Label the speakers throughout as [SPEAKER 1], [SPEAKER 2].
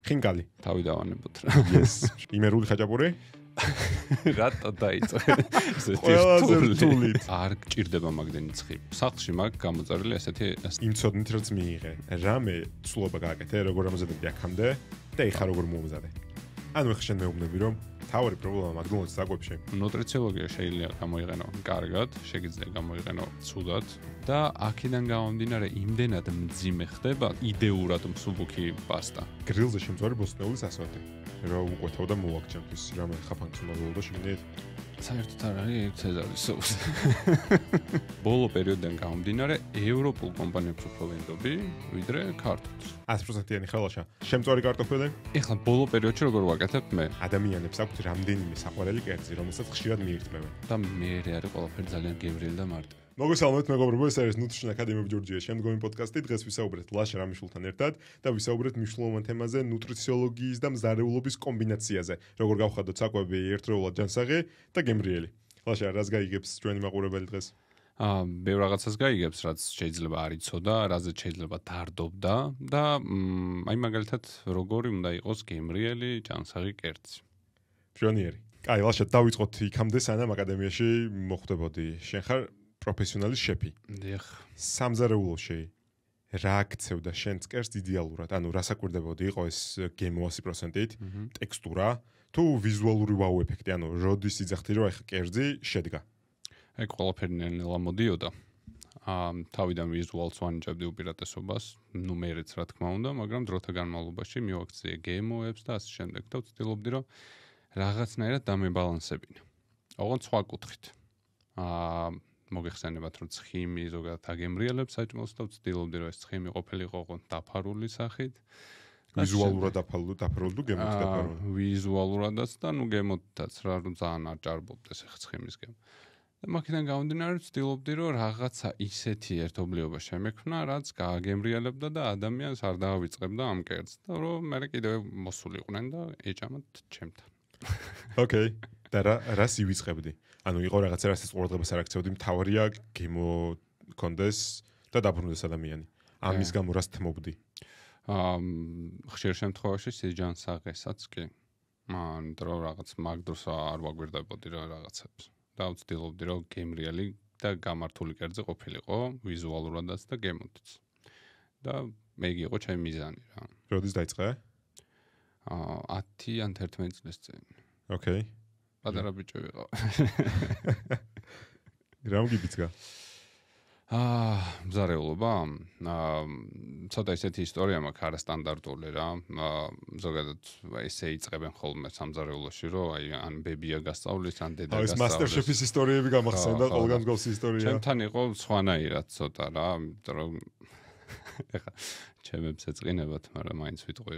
[SPEAKER 1] ხინკალი.
[SPEAKER 2] თავი დავანებოთ რა.
[SPEAKER 1] Yes. იმერული ხაჭაპური?
[SPEAKER 2] რატო დაიწყე?
[SPEAKER 1] ყველაზე რთულით.
[SPEAKER 2] არ გჭირდება მაგდენი ცხი. სახლში მაგ გამოწერილი ესეთი
[SPEAKER 1] იმ ცოდნით რაც მიიღე. რამე ცლობა გააკეთე, როგორ ამზადებდი აქამდე და ეხა როგორ მომზადე. ანუ ეხა შენ მეუბნები რომ თავი პრობლემა მაგდონალდს საკვებში.
[SPEAKER 2] ნუტრიციოლოგია შეიძლება გამოიყენო კარგად, შეგიძლია გამოიყენო ცუდად და აქედან გამომდინარე იმდენად მძიმე ხდება იდეურად მსუბუქი პასტა.
[SPEAKER 1] გრილზე შემწვარი ბოსტნეულის ასოთი. რა უყვეთავ და მოვაგჭამთვის რამე ხაფანს უნდა და შეგნით.
[SPEAKER 2] საერთოდ არ არის ცეზარის სოუსი. ბოლო პერიოდიდან გამომდინარე ევროპულ კომპანიებს უფრო ვენდობი, ვიდრე ქართულს.
[SPEAKER 1] 100%-იანი ხალაშა. შემწვარი კარტოფილი?
[SPEAKER 2] ეხლა ბოლო პერიოდში როგორ ვაკეთებ მე?
[SPEAKER 1] ადამიანებს აქვთ რამდენიმე საყვარელი კერძი, რომელსაც ხშირად მიირთმევენ.
[SPEAKER 2] და მე არის ყველაფერი ძალიან გემრიელი და მარტივი.
[SPEAKER 1] მოგესალმებით მეგობრებო, ეს არის Nutrition Academy Georgia-ის შემდგომი პოდკასტი. დღეს ვისაუბრეთ ლაშა რამიშვილთან ერთად და ვისაუბრეთ მნიშვნელოვან თემაზე ნუტრიციოლოგიის და მზარეულობის კომბინაციაზე. როგორ გავხადოთ საკვები ერთდროულად ჯანსაღი და გემრიელი. ლაშა, რას გაიგებს ჩვენი მაყურებელი დღეს?
[SPEAKER 2] ბევრ რაღაცას გაიგებს, რაც შეიძლება არ იცოდა, რაზეც შეიძლება დარდობდა და აი მაგალითად როგორი უნდა იყოს გემრიელი ჯანსაღი კერძი.
[SPEAKER 1] მშვენიერი. კაი, ლაშა, დავიწყოთ იქამდე სანამ აკადემიაში მოხვდებოდი. შენ ხარ პროფესიონალი შეფი.
[SPEAKER 2] დიახ.
[SPEAKER 1] სამზარეულოში რა აქცევდა შენს კერძს იდეალურად? ანუ რა საკვირდებოდი იყო ეს გემო 100%-ით, ტექსტურა, თუ ვიზუალური ვაუ ეფექტი, ანუ როდის იძახდი რომ ეხა კერძი შედგა?
[SPEAKER 2] აი ყველაფერი ნელ-ნელა მოდიოდა. თავიდან ვიზუალს ვანიჭებდი უპირატესობას, ნუ მეც რა თქმა უნდა, მაგრამ დროთა განმავლობაში მივაქციე გემოებს და ასე შემდეგ და ვცდილობდი რომ რაღაცნაირად დამებალანსებინო. ოღონდ სხვა კუთხით. მოგეხსენებათ რომ ცხიმი ზოგადად აგემრიელებს საჭმელს და ვცდილობდი რომ ეს ცხიმი ყოფილიყო ოღონდ დაფარული სახით.
[SPEAKER 1] ვიზუალურად დაფარული თუ გემოთ დაფარული?
[SPEAKER 2] ვიზუალურადაც და ნუ გემოთაც რა რომ ძალიან არ ჭარბობდეს ეს ცხიმის გემო. და მაგიდან გამომდინარე ვცდილობდი რომ რაღაცა ისეთი ერთობლიობა შემექმნა, რაც გააგემრიელებდა და ადამიანს არ დაავიწყებდა ამ კერძს და რომ მე კიდევ მოსულიყვნენ და ეჭამათ ჩემთან.
[SPEAKER 1] ოკეი. და რას ივიწყებდი? ანუ იყო რაღაცა რასაც ყურადღებას არ აქცევდი, მთავარია გემო კონდეს და დაბრუნდეს ადამიანი. ამის გამო რას თმობდი?
[SPEAKER 2] ხშირ შემთხვევაში სიჯანსაღესაც კი. იმიტომ რომ რაღაც მაგ დროს არ ვაგვირდებოდი რა რაღაცებს. და ვცდილობდი რომ გემრიელი და გამართული კერძი ყოფილიყო ვიზუალურადაც და გემოთაც. და მე იგი იყო ჩემი მიზანი რა.
[SPEAKER 1] როდის დაიწყე?
[SPEAKER 2] 10 ან 11 წლის წინ.
[SPEAKER 1] ოკეი.
[SPEAKER 2] პატარა ბიჭი ვიყო.
[SPEAKER 1] რა მოგიბიძგა?
[SPEAKER 2] მზარეულობა? ცოტა ისეთი ისტორია მაქვს არასტანდარტული რა. ზოგადად ესე იწყებენ ხოლმე სამზარეულოში, რომ აი ან ბებია გასწავლის, ან დედა გასწავლის.
[SPEAKER 1] ეს MasterChef-ის ისტორიები გამახსენდა, ყველგან გავს ისტორია.
[SPEAKER 2] ჩემთან იყო სხვანაირად ცოტა რა, იმიტომ რომ ეხა ჩემებს ეწყინებათ, მაგრამ მაინც ვიტყვი.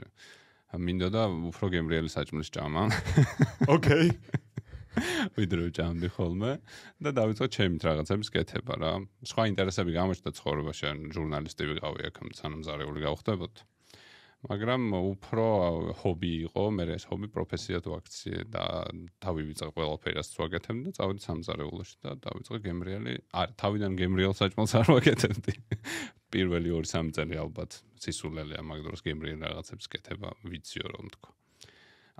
[SPEAKER 2] მინდოდა უფრო გემრიელი საჭმლის ჭამა.
[SPEAKER 1] ოკეი.
[SPEAKER 2] ვიდრე ჭამდი ხოლმე და დავიწყე ჩემით რაღაცების კეთება რა. სხვა ინტერესები გამოჩნდა ცხოვრებაში, ან ჟურნალისტი ვიყავი აქამდე სანამ ზარეული გავხდებოდ. მაგრამ უფრო ჰობი იყო, მე ეს ჰობი პროფესიად ვაქციე და დავივიწყე ყველაფერს ვაკეთებდი და წავედი სამზარეულოში და დავიწყე გემრიელი, თავიდან გემრიელ საჭმელს არ ვაკეთებდი. პირველი 2-3 წელი ალბათ სისულელია მაგ დროს გემრიელი რაღაცების კეთება, ვიციო რომ თქო.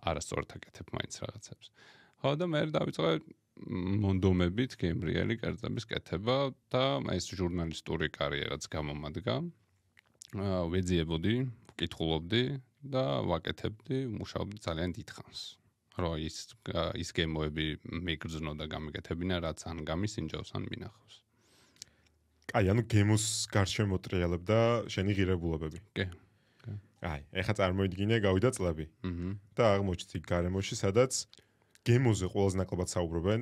[SPEAKER 2] არასწორად აკეთებ მაინც რაღაცებს. ხო და მე დავიწყე მონდომებით გემრიელი კერძების კეთება და ეს ჟურნალისტური კარიერაც გამომადგა. ვეძიებოდი, ვკითხულობდი და ვაკეთებდი, მუშაობდი ძალიან დიდხანს. რომ ის გემოები მიგრძნო და გამიკეთებინა, რაც ან გამისინჯავს, ან მინახავს.
[SPEAKER 1] კაი, ანუ გემოს გარშემო ტრიალებდა შენი ღირებულებები.
[SPEAKER 2] კი.
[SPEAKER 1] აი, ეხლა წარმოიდგინე, გავიდა წლები. და აღმოჩნდი გარემოში, სადაც გემოზე ყველაზე ნაკლებად საუბრობენ,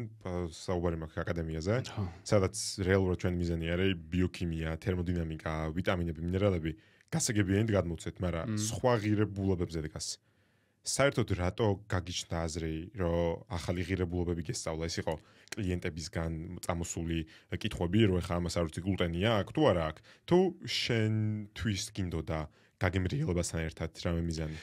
[SPEAKER 1] საუბარი მაქვს აკადემიაზე, სადაც რეალურად ჩვენი მიზანი არის ბიოქიმია, თერმოდინამიკა, ვიტამინები, მინერალები, გასაგებიანად გადმოვცეთ, მაგრამ სხვა ღირებულებებზე დგას. საერთოდ რატო გაგიჩნდა აზრი, რომ ახალი ღირებულებები გესწავლა? ეს იყო კლიენტებისგან წამოსული კითხვები, რომ ეხლა ამას არ ვიცი გლუტენია აქვს თუ არა აქვს, თუ შენთვის გინდოდა გაგემრიელებასთან ერთად რამე მიზანი?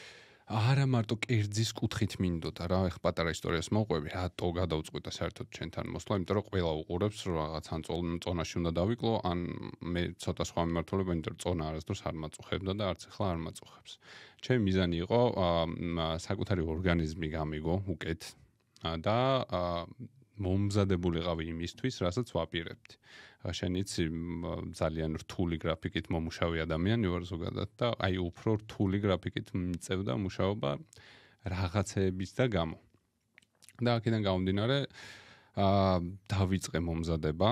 [SPEAKER 2] არა მარტო კერძის კუთხით მინდოდა რა, ეხ პატარა ისტორიას მოვყვები, რატო გადავწყვიტა საერთოდ ჩვენთან მოსვლა, იმიტომ რომ ყველა უყურებს რაღაც ან წონაში უნდა დავიკლო, ან მე ცოტა სხვა მიმართულება, იმიტომ რომ წონა არასდროს არ მაწუხებდა და არც ახლა არ მაწუხებს. ჩემი მიზანი იყო საკუთარი ორგანიზმი გამიგო უკეთ და მომზადებულიყავი იმისთვის, რასაც ვაპირებთ. შენ იცი ძალიან რთული გრაფიკით მომუშავე ადამიანი ვარ ზოგადად და აი უფრო რთული გრაფიკით მიწევდა მუშაობა რაღაცეების და გამო. და აქედან გამომდინარე დავიწყე მომზადება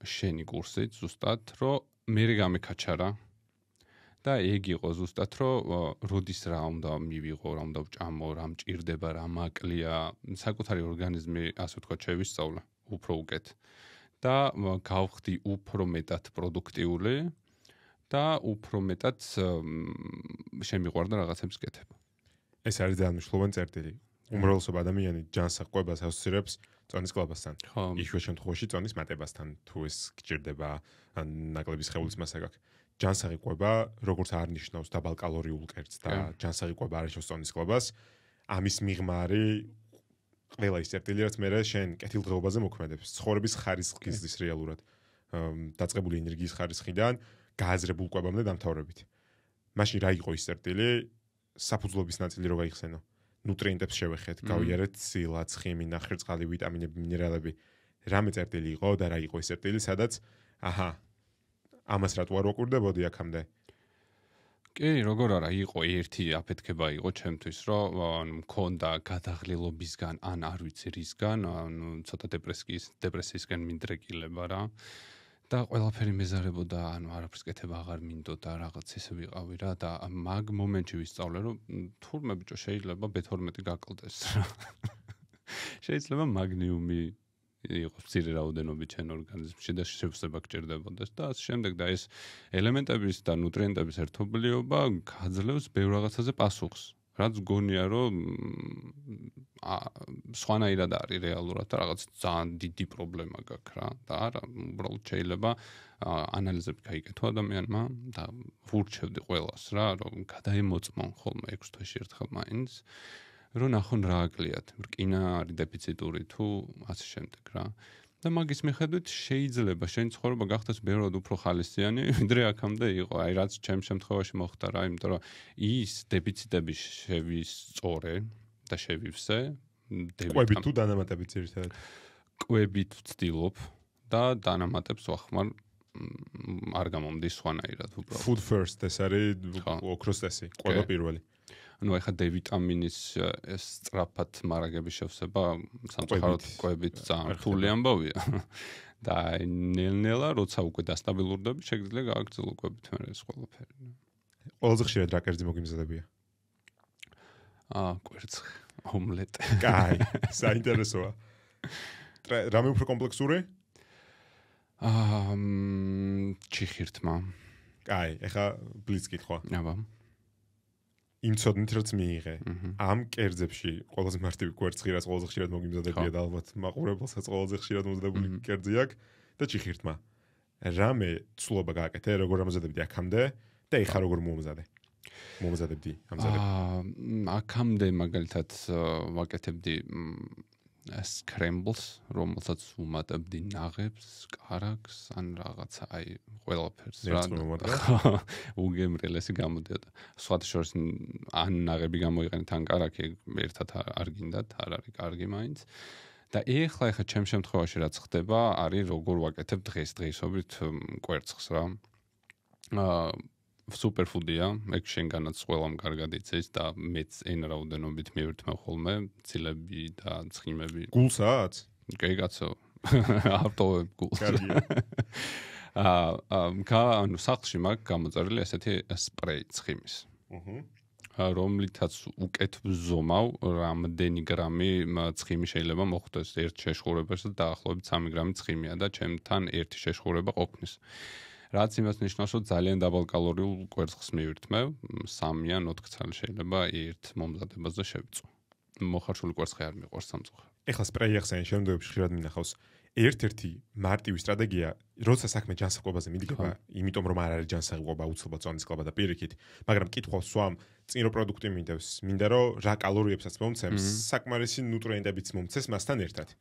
[SPEAKER 2] შენი კურსით ზუსტად, რომ მე გამეკაჩარა და ეგ იყო ზუსტად, რომ როდის რა უნდა მივიღო, რა უნდა ვჭამო, რა მჭირდება, რა მაკლია, საკუთარი ორგანიზმი, ასე ვთქვათ, შევისწავლე უფრო უკეთ. და გავხდი უფრო მეტად პროდუქტიული და უფრო მეტად შემიყვარდა რაღაცების კეთება.
[SPEAKER 1] ეს არის ძალიან მნიშვნელოვანი წერტილი. უმრავლესობა ადამიანი ჯანსაღყვებას ასოცირებს წონის კლუბასთან. იშვიათ შემთხვევაში წონის მატებასთან, თუ ეს გჭირდება, ან ნაკლები სხეულის მასა გაქვს. ჯანსაღი ყვება, როგორც არ ნიშნავს დაბალ კალორიულ კერძს და ჯანსაღი ყვება არ ნიშნავს წონის კლუბას, ამის მიღმა არის ყველა ის წერტილი, რაც მე შენ კეთილდღეობაზე მოქმედებს, ცხოვრების ხარისხის ზის რეალურად, დაწყებული ენერგიის ხარისხიდან გააზრებულ ყვებამდე დამთავრებით. მაშინ რა იყო ის წერტილი? საფუძვლობის ნაწილი რო გაიხსენო. ნუტრიენტებს შევეხეთ, გავიარეთ ცილა, ცხიმი, ნახშირწყალი, ვიტამინები, მინერალები. რამე წერტილი იყო და რა იყო ის წერტილი, სადაც ამას რატო არ ვაკურდებოდი აქამდე?
[SPEAKER 2] კი, როგორ არა, იყო ერთი აფეთქება იყო ჩემთვის, რომ მქონდა გადაღლილობისგან, ან არ ვიცი რისგან, ცოტა დეპრესიისგან მინდრეკილება რა. და ყველაფერი მეზარებოდა, არაფერს კეთება აღარ მინდოდა, რაღაც ისე ვიყავი რა და მაგ მომენტში ვისწავლე, რომ თურმე ბიჭო შეიძლება B12 გაკლდეს რა. შეიძლება მაგნიუმი იყოს მცირე რაოდენობით ჩემ ორგანიზმში და შევსება გჭირდებოდეს და ასე შემდეგ და ეს ელემენტების და ნუტრიენტების ერთობლიობა გაძლევს ბევრ რაღაცაზე პასუხს. რაც გონია რომ სხვანაირად არის რეალურად და რაღაც ძალიან დიდი პრობლემა გაქვს რა და არა უბრალოდ შეიძლება ანალიზები გაიგეთო ადამიანმა და ვურჩევდი ყველას რა რომ გადაემოწმონ ხოლმე 6 თვეში ერთხელ მაინც რომ ნახონ რა აკლიათ რკინა არის დეფიციტური თუ ასე შემდეგ რა და მაგის მიხედვით შეიძლება შენი ცხოვრება გახდეს ბევრად უფრო ხალისიანი ვიდრე აქამდე იყო აი რაც ჩემ შემთხვევაში მოხდა რა იმიტომ რომ ის დეფიციტები შევისწორე და შევივსე
[SPEAKER 1] ყვებით თუ დანამატებით ერთად
[SPEAKER 2] ყვებით ვცდილობ და დანამატებს ვახმარ არ გამომდის სხვანაირად უბრალოდ
[SPEAKER 1] food first ეს არის ოქროს წესი ყვება პირველი
[SPEAKER 2] ანუ ეხა D ვიტამინის ეს სწრაფად მარაგების შევსება სამწუხაროდ ყვებით ძალიან რთული ამბავია და ნელ-ნელა როცა უკვე დასტაბილურდები შეგიძლია გააგრძელო ყვებით მე ეს ყველაფერი
[SPEAKER 1] ყველაზე ხშირად რა კერძი მოგიმზადებია
[SPEAKER 2] კვერცხი ომლეტი
[SPEAKER 1] კაი საინტერესოა რამე უფრო კომპლექსური
[SPEAKER 2] ჩიხირთმა
[SPEAKER 1] კაი ეხა ბლიც კითხვა
[SPEAKER 2] აბა
[SPEAKER 1] იმ ცოდნით რაც მიიღე ამ კერძებში ყველაზე მარტივი კვერცხი რაც ყველაზე ხშირად მოგიმზადებია და ალბათ მაყურებელსაც ყველაზე ხშირად მომზადებული კერძი აქვს და ჩიხირთმა რამე ცვლობა გააკეთე როგორ ამზადებდი აქამდე და ეხა როგორ მომზადებდი ამზადებ
[SPEAKER 2] აქამდე მაგალითად ვაკეთებდი scrambles რომელსაც უმატებდი ნაღებს, კარაქს ან რაღაცა აი ყველაფერს რა უგემრიელესი გამოდიოდა. სხვათა შორის ან ნაღები გამოიყენეთ ან კარაქი ერთად არ გინდათ, არ არის კარგი მაინც. და ეხლა ჩემ შემთხვევაში რაც ხდება, არის როგორ ვაკეთებ დღესდღეობით კვერცხს რა. სუპერფუდია, ეგ შენგანაც ყველამ კარგად იცის და მეც ენა რაოდენობით მივირთმევ ხოლმე, ცილები და ცხიმები.
[SPEAKER 1] გულსაც?
[SPEAKER 2] კი, კაცო. ავტოვებ გულს.
[SPEAKER 1] კარგია.
[SPEAKER 2] ანუ სახლში მაქვს გამოწერილი ესეთი სპრეი ცხიმის. რომლითაც უკეთ ვზომავ რამდენი გრამი ცხიმი შეიძლება მოხვდეს ერთ შეშხურებაში და დაახლოებით 3 გრამი ცხიმია და ჩემთან ერთი შეშხურება ყოფნის. რაც იმას ნიშნავს, რომ ძალიან დაბალ კალორიულ კვერცხს მივირთმევ, 3 ან 4 წელი შეიძლება ერთ მომზადებაზე შევიწვო. მოხარშული კვერცხი არ მიყვარს სამწუხაროდ.
[SPEAKER 1] ეხლა სპრეი ახსენე შემდგომში ხშირად მინახავს. ერთ-ერთი მარტივი სტრატეგია, როცა საქმე ჯანსაღყოფაზე მიდგება, იმიტომ რომ არ არის ჯანსაღყოფა უცლობა წონის კლუბა და პირიქით, მაგრამ კითხავს სვამ წინ რო პროდუქტი მინდევს, მინდა რომ რა კალორიებსაც მომცემს, საკმარისი ნუტრიენტებიც მომცეს მასთან ერთად.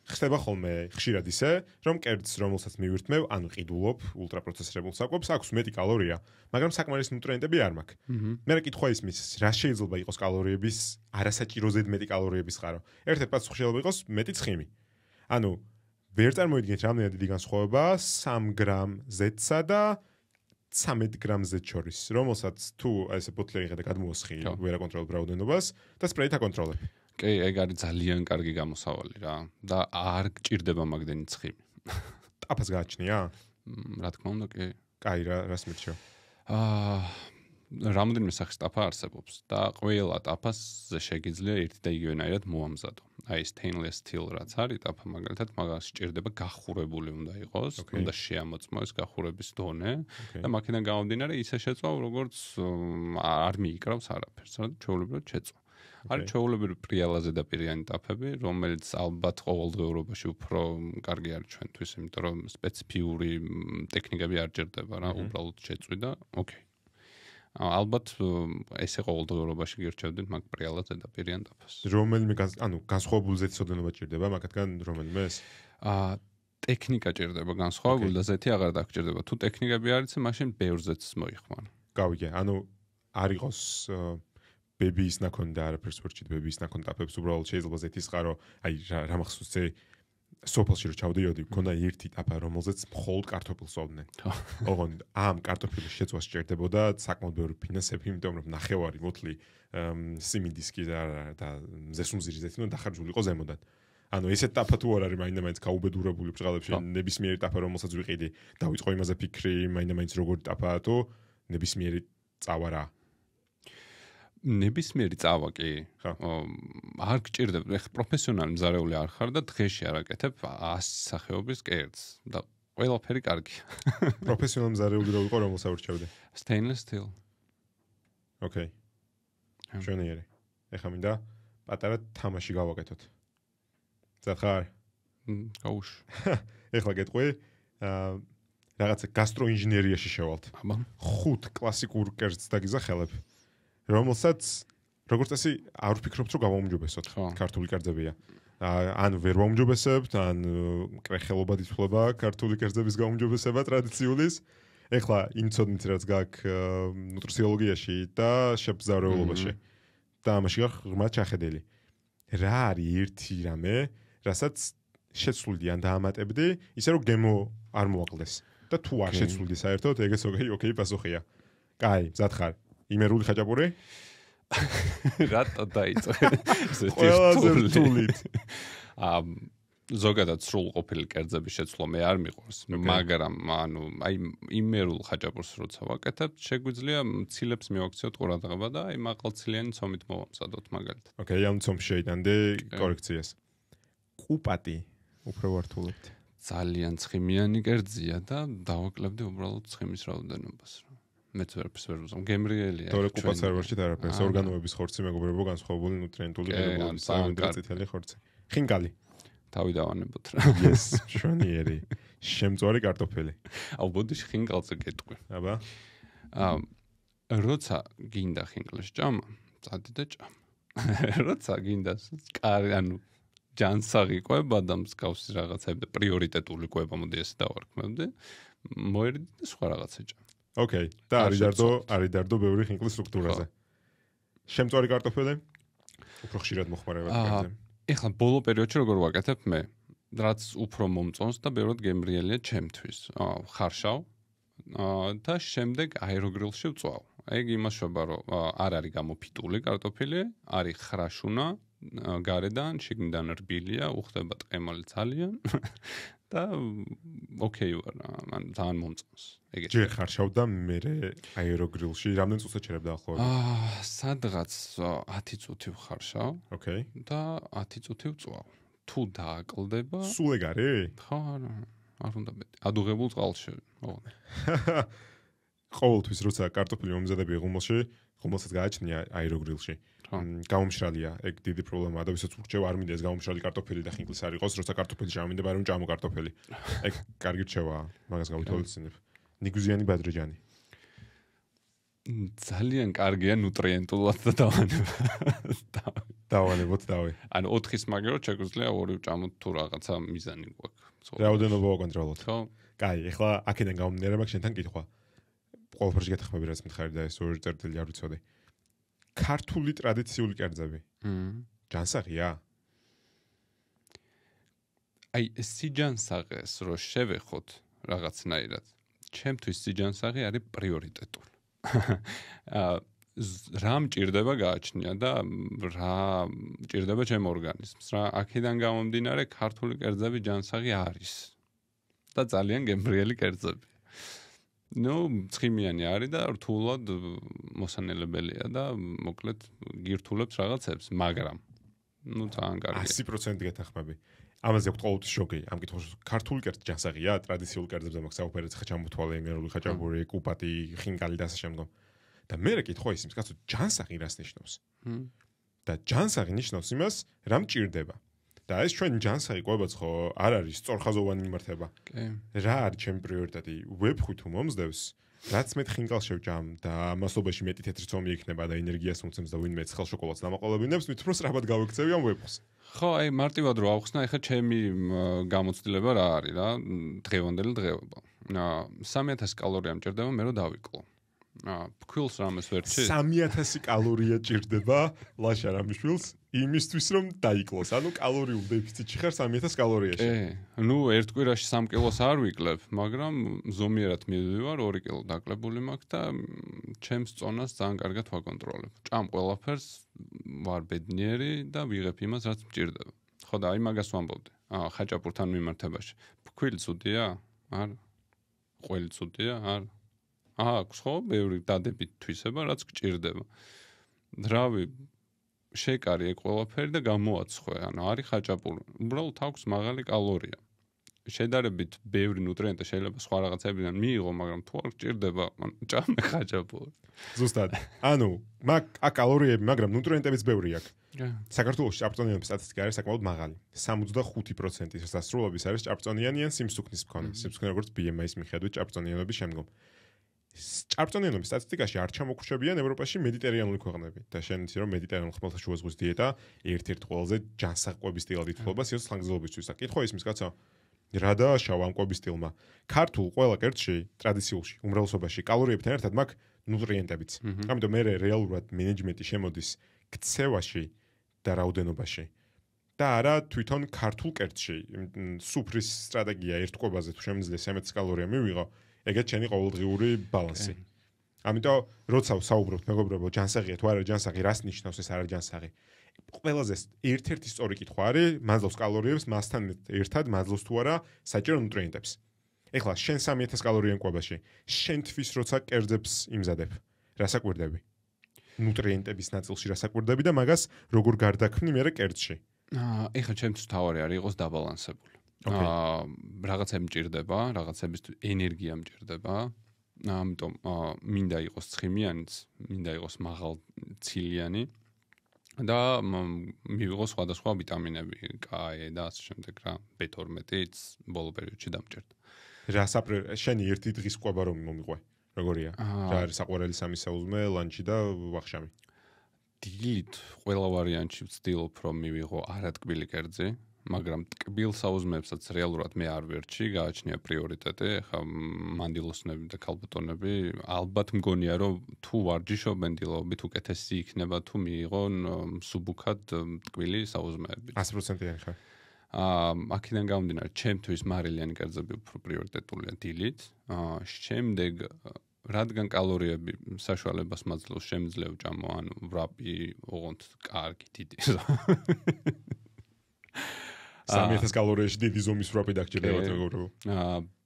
[SPEAKER 1] ხდება ხოლმე ხშირად ისე, რომ კერძს რომელსაც მივირთმევ, ანუ ყიდულობ ულტრაპროცესირებულ საკვებს, აქვს მეტი კალორია, მაგრამ საკმარისი ნუტრიენტები არ მაქვს. მე კითხვა ისმის, რა შეიძლება იყოს კალორიების არასაჭირო ზედმეტი კალორიების წყარო. ერთ-ერთი პასუხი შეიძლება იყოს მეტი ცხიმი. ანუ ვერ წარმოიდგინეთ რამდენად დიდი განსხვავება 3 გრამ ზეთსა და 13 გრამ ზეთ შორის, რომელსაც თუ ესე ბოთლი იღე და გადმოასხი ვერ აკონტროლებ რაოდენობას და სპრეით აკონტროლებ.
[SPEAKER 2] კი, ეგ არის ძალიან კარგი გამოსავალი რა და არ გჭირდება მაგდენი ცხიმი.
[SPEAKER 1] ტაფას გააჩნია?
[SPEAKER 2] რა თქმა უნდა, კი.
[SPEAKER 1] კაი, რას მეთქე?
[SPEAKER 2] რამოდენიმე სახის ტაფა არსებობს და ყველა ტაფასზე შეგიძლია ერთი და იგივენაირად მოამზადო. აი stainless steel რაც არის ტაფა მაგალითად მაგას სჭირდება გახურებული უნდა იყოს, უნდა შეამოწმოს გახურების დონე და მაქედან გამომდინარე ისე შეწვავ როგორც არ მიიკრავს არაფერს, რა ჩვეულებრივად შეწვა. არის ჩვეულებრივი პრიალაზე და პირიანი ტაფები, რომელიც ალბათ ყოველდღიურობაში უფრო კარგი არის ჩვენთვის, იმიტომ რომ სპეციფიური ტექნიკები არ ჭირდება რა, უბრალოდ შეწვი და ოკეი. ალბათ ესე ყოველდღიურობაში გირჩევდით მაგ პრიალაზე და პირიან ტაფას.
[SPEAKER 1] რომელიმე განსხვავებული ზეთის ოდენობა ჭირდება მაგათგან რომელიმეს?
[SPEAKER 2] ტექნიკა ჭირდება განსხვავებული და ზეთი აღარ დაგჭირდება. თუ ტექნიკები არის, მაშინ ბევრ ზეთს მოიხმარ.
[SPEAKER 1] გავიგე, არ იყოს ბებიის ნაკონი და არაფერს ვერ ჭირდება ბებიის ნაკონი ტაფებს, უბრალოდ შეიძლება ზეთის წყარო, აი რა მახსოვს სოფელში რო ჩავდიოდი, მქონდა ერთი ტაფა, რომელზეც მხოლოდ კარტოფილს ოვდნენ. ოღონდ ამ კარტოფილის შეწვას სჭირდებოდა საკმაოდ ბევრი ფინანსები, იმიტომ რომ ნახევარი მოთლი სიმინდისკი და მზესუმზირი ზეთი უნდა დახარჯული იყო ზემოდან. ანუ ესეთ ტაფა თუ არ არის მაინდა-მაინც გაუბედურებული ბრძოლებში, ნებისმიერი ტაფა, რომელსაც ვიყიდი, დავიწყო იმაზე ფიქრი, მაინდა-მაინც როგორი ტაფაა თუ ნებისმიერი წავა რა.
[SPEAKER 2] ნებისმიერი წავა კი არ გჭირდება, ეხლა პროფესიონალი მზარეული არ ხარ და დღეში არ აკეთებ 100 სახეობის კერძს და ყველაფერი კარგია.
[SPEAKER 1] პროფესიონალი მზარეული რო ვიყო, რომელსაც აურჩევდი?
[SPEAKER 2] Stainless steel.
[SPEAKER 1] ოკეი. შენიერი. ეხლა მინდა პატარა თამაში გავაკეთოთ. ძად ხარ?
[SPEAKER 2] გაუშვი.
[SPEAKER 1] ეხლა გეტყვი, რაღაცა გასტროინჟინერიაში შევალთ. 5 კლასიკურ კერძს დაგიზახელებ. რომელსაც როგორც წესი არ ვფიქრობთ რომ გამომჯობესოთ ქართული კერძებია. ან ვერ მომჯობესებთ, ან კრეხელობა დიცვლება ქართული კერძების გამომჯობესება ტრადიციული. ეხლა იმ ცოდნით რაც გაქვს ნუტრიციოლოგიაში და შეფზარეულობაში და ამაში ღრმად ჩახედელი. რა არის ერთი რამე, რასაც შეცვლიდი ან დაამატებდი, ისე რომ გემო არ მოაკლდეს. და თუ არ შეცვლიდი საერთოდ, ეგეც ოკეი პასუხია. კაი, მზად ხარ? იმერული ხაჭაპური?
[SPEAKER 2] რატო დაიწყე?
[SPEAKER 1] ყველაზე რთულით.
[SPEAKER 2] ზოგადად სრულყოფილი კერძების შეცვლა მე არ მიყვარს, მაგრამ აი იმერულ ხაჭაპურს როცა ვაკეთებ, შეგვიძლია მცილებს მივაქციოთ ყურადღება და აი მაღალცილიანი ცომით მოვამზადოთ მაგალითად.
[SPEAKER 1] ოკეი, ამ ცომს შეიტანდი კორექციას. კუპატი უფრო ვართულებთ.
[SPEAKER 2] ძალიან ცხიმიანი კერძია და დავაკლებდი უბრალოდ ცხიმის რაოდენობას. მეც ვერაფერს ვერ ვუზამ. გემრიელია.
[SPEAKER 1] თორე კუპაც არ ვარჩით არაფერს. ორგანოების ხორცი მეგობრებო განსხვავებული ნუტრიენტული ღირებულებით, სამი წითელი ხორცი. ხინკალი.
[SPEAKER 2] თავი დავანებოთ რა.
[SPEAKER 1] Yes, შონიერი. შემწვარი კარტოფილი.
[SPEAKER 2] ალბოდი ხინკალზე გეტყვი.
[SPEAKER 1] აბა.
[SPEAKER 2] როცა გინდა ხინკლის ჭამა, წადი და ჭამა. როცა გინდა ჯანსაღი კვება და მსგავსი რაღაცები და პრიორიტეტული კვება მოდი ესე დავარქმევდი, მოერიდი და სხვა რაღაცა ჭამ.
[SPEAKER 1] ოკეი, და არის დარდო ბევრი ხინკლის სტრუქტურაზე. შემწვარი კარტოფილი? უფრო ხშირად მოხმარებად კერძზე.
[SPEAKER 2] ეხლა ბოლო პერიოდში როგორ ვაკეთებ მე, რაც უფრო მომწონს და ბევრად გემრიელია ჩემთვის. ხარშავ და შემდეგ აეროგრილში ვწვავ. ეგ იმას შვება, რომ არ არის გამოფიტული კარტოფილი, არის ხრაშუნა, გარედან, შიგნიდან რბილია, უხდება ტყემალი ძალიან და ოკეი ვარ, მან ძალიან მომწონს. ეგეთი.
[SPEAKER 1] ჯერ ხარშავ და მე აეროგრილში რამდენ წუთს ეჩერებ დაახლოებით?
[SPEAKER 2] სადღაც 10 წუთი ვხარშავ.
[SPEAKER 1] ოკეი.
[SPEAKER 2] და 10 წუთი ვწვავ. თუ დააკლდება,
[SPEAKER 1] სულ ეგ არის?
[SPEAKER 2] ხო, არ უნდა მეტი. ადუღებულ წყალში.
[SPEAKER 1] ყოველთვის როცა კარტოფილი მომზადები ღუმელში, ღუმელსაც გააჩნია აეროგრილში. გამომშრალია, ეგ დიდი პრობლემაა და ვისაც ურჩევ არ მინდა ეს გამომშრალი კარტოფილი და ხინკლის არ იყოს, როცა კარტოფილი ჩამოვიდა, მაგრამ ჭამო კარტოფილი. ეგ კარგი რჩევაა, მაგას გავითვალისწინებ. ნიგუზიანი ბადრიჯანი.
[SPEAKER 2] ძალიან კარგია ნუტრიენტულად და
[SPEAKER 1] დავანებოთ დავი.
[SPEAKER 2] ანუ 4-ის მაგერად შეგვიძლია 2 ვჭამოთ თუ რაღაცა მიზანი გვაქვს.
[SPEAKER 1] რაოდენობა ვაკონტროლოთ.
[SPEAKER 2] ხო.
[SPEAKER 1] კაი, ეხლა აქედან გამომდინარე მაქვს შენთან კითხვა. ყველაფერში გეთახმები რაც მითხარი და ეს ორი წერტილი არ ვიცოდი. ქართული ტრადიციული კერძები. ჯანსაღია?
[SPEAKER 2] აი, სიჯანსაღეს რო შევეხოთ რაღაცნაირად. ჩემთვის სიჯანსაღი არის პრიორიტეტული. რა მჭირდება გააჩნია და რა მჭირდება ჩემ ორგანიზმს. რა აქედან გამომდინარე ქართული კერძები ჯანსაღი არის. და ძალიან გემრიელი კერძები. ცხიმიანი არის და რთულად მოსანელებელია და მოკლედ გირთულებს რაღაცებს, მაგრამ ძალიან კარგია.
[SPEAKER 1] 100% გეთახმები. ამაზე აქვს ყოველთვის შოკი. ამ კითხვას ქართული კერძი ჯანსაღია, ტრადიციულ კერძებზე მაქვს საუბარი, ხა ჩამოთვალე, მერული ხაჭაპური, კუპატი, ხინკალი და ასე შემდგომ. და მე რა კითხვა ისმის, კაცო, ჯანსაღი რას ნიშნავს? და ჯანსაღი ნიშნავს იმას, რა მჭირდება. და ეს ჩვენ ჯანსაღი ყვებაც ხო არ არის სწორხაზოვანი მიმართება. რა არის ჩემი პრიორიტეტი? ვებხვი თუ მომსდევს, რაც მე ხინკალს შევჭამ და მასობაში მეტი თეთრი ცომი იქნება და ენერგიას მომცემს და ვინმე ცხელ შოკოლადს დამაყოლებინებს, მით უფრო სწრაფად გავიქცევი ამ ვებხვს.
[SPEAKER 2] ხო, აი მარტივად რო ავხსნა, ეხლა ჩემი გამოცდილება რა არის რა, დღევანდელი დღეობა. 3000 კალორია მჭირდება მე რომ დავიკლო. ფქვილს რამეს ვერჩი?
[SPEAKER 1] 3000 კალორია ჭირდება ლაშა რამიშვილს იმისთვის რომ დაიკლოს. ანუ კალორიულ დეფიციტში ხარ 3000 კალორიაში.
[SPEAKER 2] ნუ ერთ კვირაში 3 კილოს არ ვიკლებ, მაგრამ ზომიერად მივივარ 2 კილო დაკლებული მაქვს და ჩემს წონას ძალიან კარგად ვაკონტროლებ. ჭამ ყველაფერს, ვარ ბედნიერი და ვიღებ იმას, რაც მჭირდება. ხო და აი მაგას ვამბობდი. ხაჭაპურთან მიმართებაში. ფქვილი ცუდია? არა. ყველი ცუდია? არა. აქვს ხო, ბევრი დადებით თვისება, რაც გჭირდება. დრავი შეკარი ეგ ყველაფერი და გამოაცხვე, ანუ არის ხაჭაპური. უბრალოდ აქვს მაღალი კალორია. შედარებით ბევრი ნუტრიენტი შეიძლება სხვა რაღაცებიდან მიიღო, მაგრამ თუ არ გჭირდება, ჭამე ხაჭაპური.
[SPEAKER 1] ზუსტად. ანუ აქ კალორიები, მაგრამ ნუტრიენტებიც ბევრი აქვს. საქართველოში ჭარბწონიანობის სტატისტიკა არის საკმაოდ მაღალი. 65% სასრულობის არის ჭარბწონიანი ან სიმსუქნის მქონე. სიმსუქნე როგორც BMI-ის მიხედვით ჭარბწონიანობის შემდგომ. ჭარბწონიანობის სტატისტიკაში არ ჩამოგრჩებიან ევროპაში მედიტერიანული ქვეყნები და შენ იცი რომ მედიტერიანულ ხმელთაშუა ზღვის დიეტა ერთ-ერთ ყველაზე ჯანსაღყვების სტილად ითვლება სიოს ხანგრძლივობისთვის. კითხვა ისმის კაცო, რა დააშავა ამ ყვების სტილმა? ქართულ ყველა კერძში, ტრადიციულში, უმრავლესობაში კალორიებთან ერთად მაქვს ნუტრიენტებიც. ამიტომ მე რეალურად მენეჯმენტი შემოდის ქცევაში და რაოდენობაში. და არა თვითონ ქართულ კერძში. სუფრის სტრატეგია ერთ ყვებაზე თუ შემიძლია 100 კალორია მივიღო, ეგეც შენი ყოველდღიური ბალანსი. ამიტომ როცა საუბრობთ მეგობრებო, ჯანსაღია თუ არა ჯანსაღი, რას ნიშნავს ეს არა ჯანსაღი? ყველაზე ერთ-ერთი სწორი კითხვა არის, მაძლევს კალორიებს, მასთან ერთად მაძლევს თუ არა საჭირო ნუტრიენტებს. ეხლა შენ 3000 კალორია მყვებაში, შენთვის როცა კერძებს იმზადებ, რას აკვირდები? ნუტრიენტების ნაწილში რას აკვირდები და მაგას როგორ გარდაქმნი მე კერძში?
[SPEAKER 2] ეხლა ჩემთვის თავარი არის იყოს დაბალანსებული. რაღაცები მჭირდება, რაღაცების ენერგია მჭირდება. ამიტომ მინდა იყოს ცხიმიანიც, მინდა იყოს მაღალცილიანი და მივიღოს სხვადასხვა ვიტამინები, K და ასე შემდეგ რა, B12-იც ბოლო პერიოდში დამჭირდა.
[SPEAKER 1] შენი ერთი დღის ყვება რომ მომიყვე, როგორია? რა არის საყვარელი სამისაუზმე, ლანჩი და ვახშამი?
[SPEAKER 2] დილით ყველა ვარიანტში ვცდილობ რომ მივიღო არატკბილი კერძი. მაგრამ ტკბილ საუზმეებსაც რეალურად მე არ ვერჩი, გააჩნია პრიორიტეტი, ხა მანდილოსნები და ქალბატონები ალბათ მგონია რომ თუ ვარჯიშობენ დილობით უკეთესი იქნება თუ მიიღონ მსუბუქად ტკბილი საუზმეები.
[SPEAKER 1] 100%-იანი ხარ.
[SPEAKER 2] აქედან გამომდინარე, ჩემთვის მარილიანი კერძები უფრო პრიორიტეტულია დილით. შემდეგ რადგან კალორიები საშუალებას მაძლევს, შემიძლია ვჭამო, ანუ ვრაპი, ოღონდ კარგი დიდი.
[SPEAKER 1] 3000 კალორიაში დიდი ზომის ვრაპი დაგჭირდებათ მეგობრებო.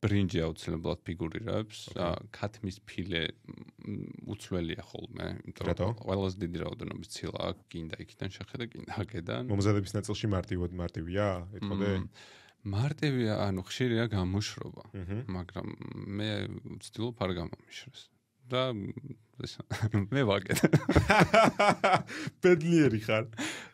[SPEAKER 2] ბრინჯი აუცილებლად ფიგურირებს, ქათმის ფილე უცვლელია ხოლმე, იმიტომ რომ ყველაზე დიდი რაოდენობის ცილა გინდა იქიდან შეხედა, გინდა აქედან.
[SPEAKER 1] მომზადების ნაწილში მარტივია, ეთქოდე?
[SPEAKER 2] მარტივია, ანუ ხშირია გამოშრობა, მაგრამ მე ვცდილობ არ გამომიშრეს. და მე ვაკეთე.
[SPEAKER 1] ბედნიერი ხარ.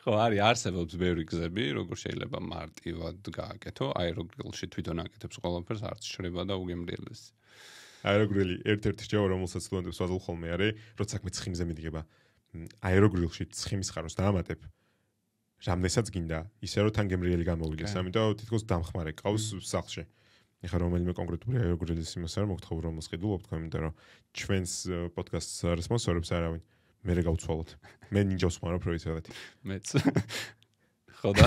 [SPEAKER 2] ხო, არსებობს ბევრი გზები, როგორ შეიძლება მარტივად გააკეთო, აეროგრილში თვითონ აკეთებს ყველაფერს, არც შრება და უგემრიელეს.
[SPEAKER 1] აეროგრილი ერთ-ერთი ჯეო რომელსაც სტუდენტებს ვაზულ ხოლმე არის, როცა საქმე ცხიმზე მიდგება. აეროგრილში ცხიმის ხაროს დაამატებ. რამდენსაც გინდა, ისე რომ თან გემრიელი გამოვიდეს, ამიტომ თითქოს დამხმარე ყავს სახლში. ეხლა რომელიმე კონკრეტული აეროგრილის იმას არ მოგთხოვ რომელს ყიდულობ თქვენ, იმიტომ რომ ჩვენს პოდკასტს არ სპონსორებს არავინ. მე გავცვალოთ. მე ნინჯავს ხმარობ რო იცოდეთ.
[SPEAKER 2] მეც. ხო და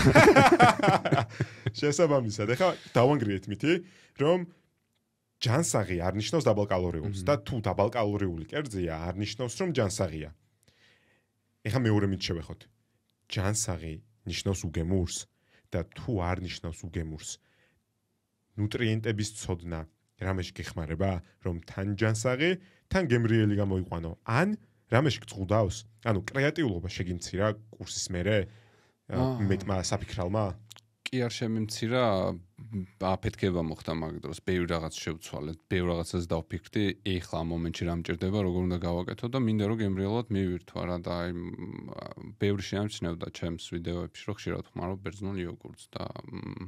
[SPEAKER 1] შესაბამისად, ეხლა დავანგრიეთ მითი, რომ ჯანსაღი არ ნიშნავს დაბალკალორიულს და თუ დაბალკალორიული კერძია, არ ნიშნავს რომ ჯანსაღია. ეხლა მეორე მით შევეხოთ. ჯანსაღი ნიშნავს უგემურს და თუ არ ნიშნავს უგემურს, ნუტრიენტების ცოდნა რამეში გეხმარება, რომ თან ჯანსაღი, თან გემრიელი გამოიყვანო, ან რამეში გწუხდავს? ანუ კრეატიულობა შეგიმცირა კურსის მერე მეტმა საფიქრალმა?
[SPEAKER 2] კი არ შემიმცირა, აფეთქება მოხდა მაგ დროს, ბევრი რაღაც შევცვალეთ, ბევრი რაღაცას დავფიქრდი, ეხლა ამ მომენტში რა მჭირდება, როგორ უნდა გავაკეთო და მინდა რომ გემრიელად მივირთვა რა და აი ბევრი შეამჩნევდა ჩემს ვიდეოებში, რომ ხშირად ვხმარობ ბერძნულ იოგურტს და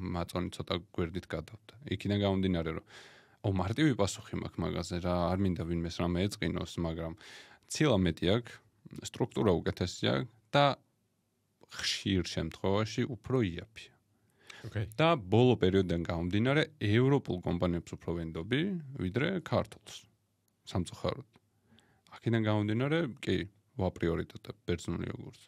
[SPEAKER 2] მაწონი ცოტა გვერდით გადავდა. იქიდან გამომდინარე, რომ მარტივი პასუხი მაქვს მაგაზე რა, არ მინდა ვინმეს რამე ეწყინოს, მაგრამ ცილა მეტი აქვს, სტრუქტურა უკეთესია და ხშირ შემთხვევაში უფრო იაფია. და ბოლო პერიოდიდან გამომდინარე, ევროპულ კომპანიებს უფრო ვენდობი, ვიდრე ქართულს. სამწუხაროდ. აქედან გამომდინარე, კი, ვაპრიორიტეტებ ბერძნულ იოგურტს.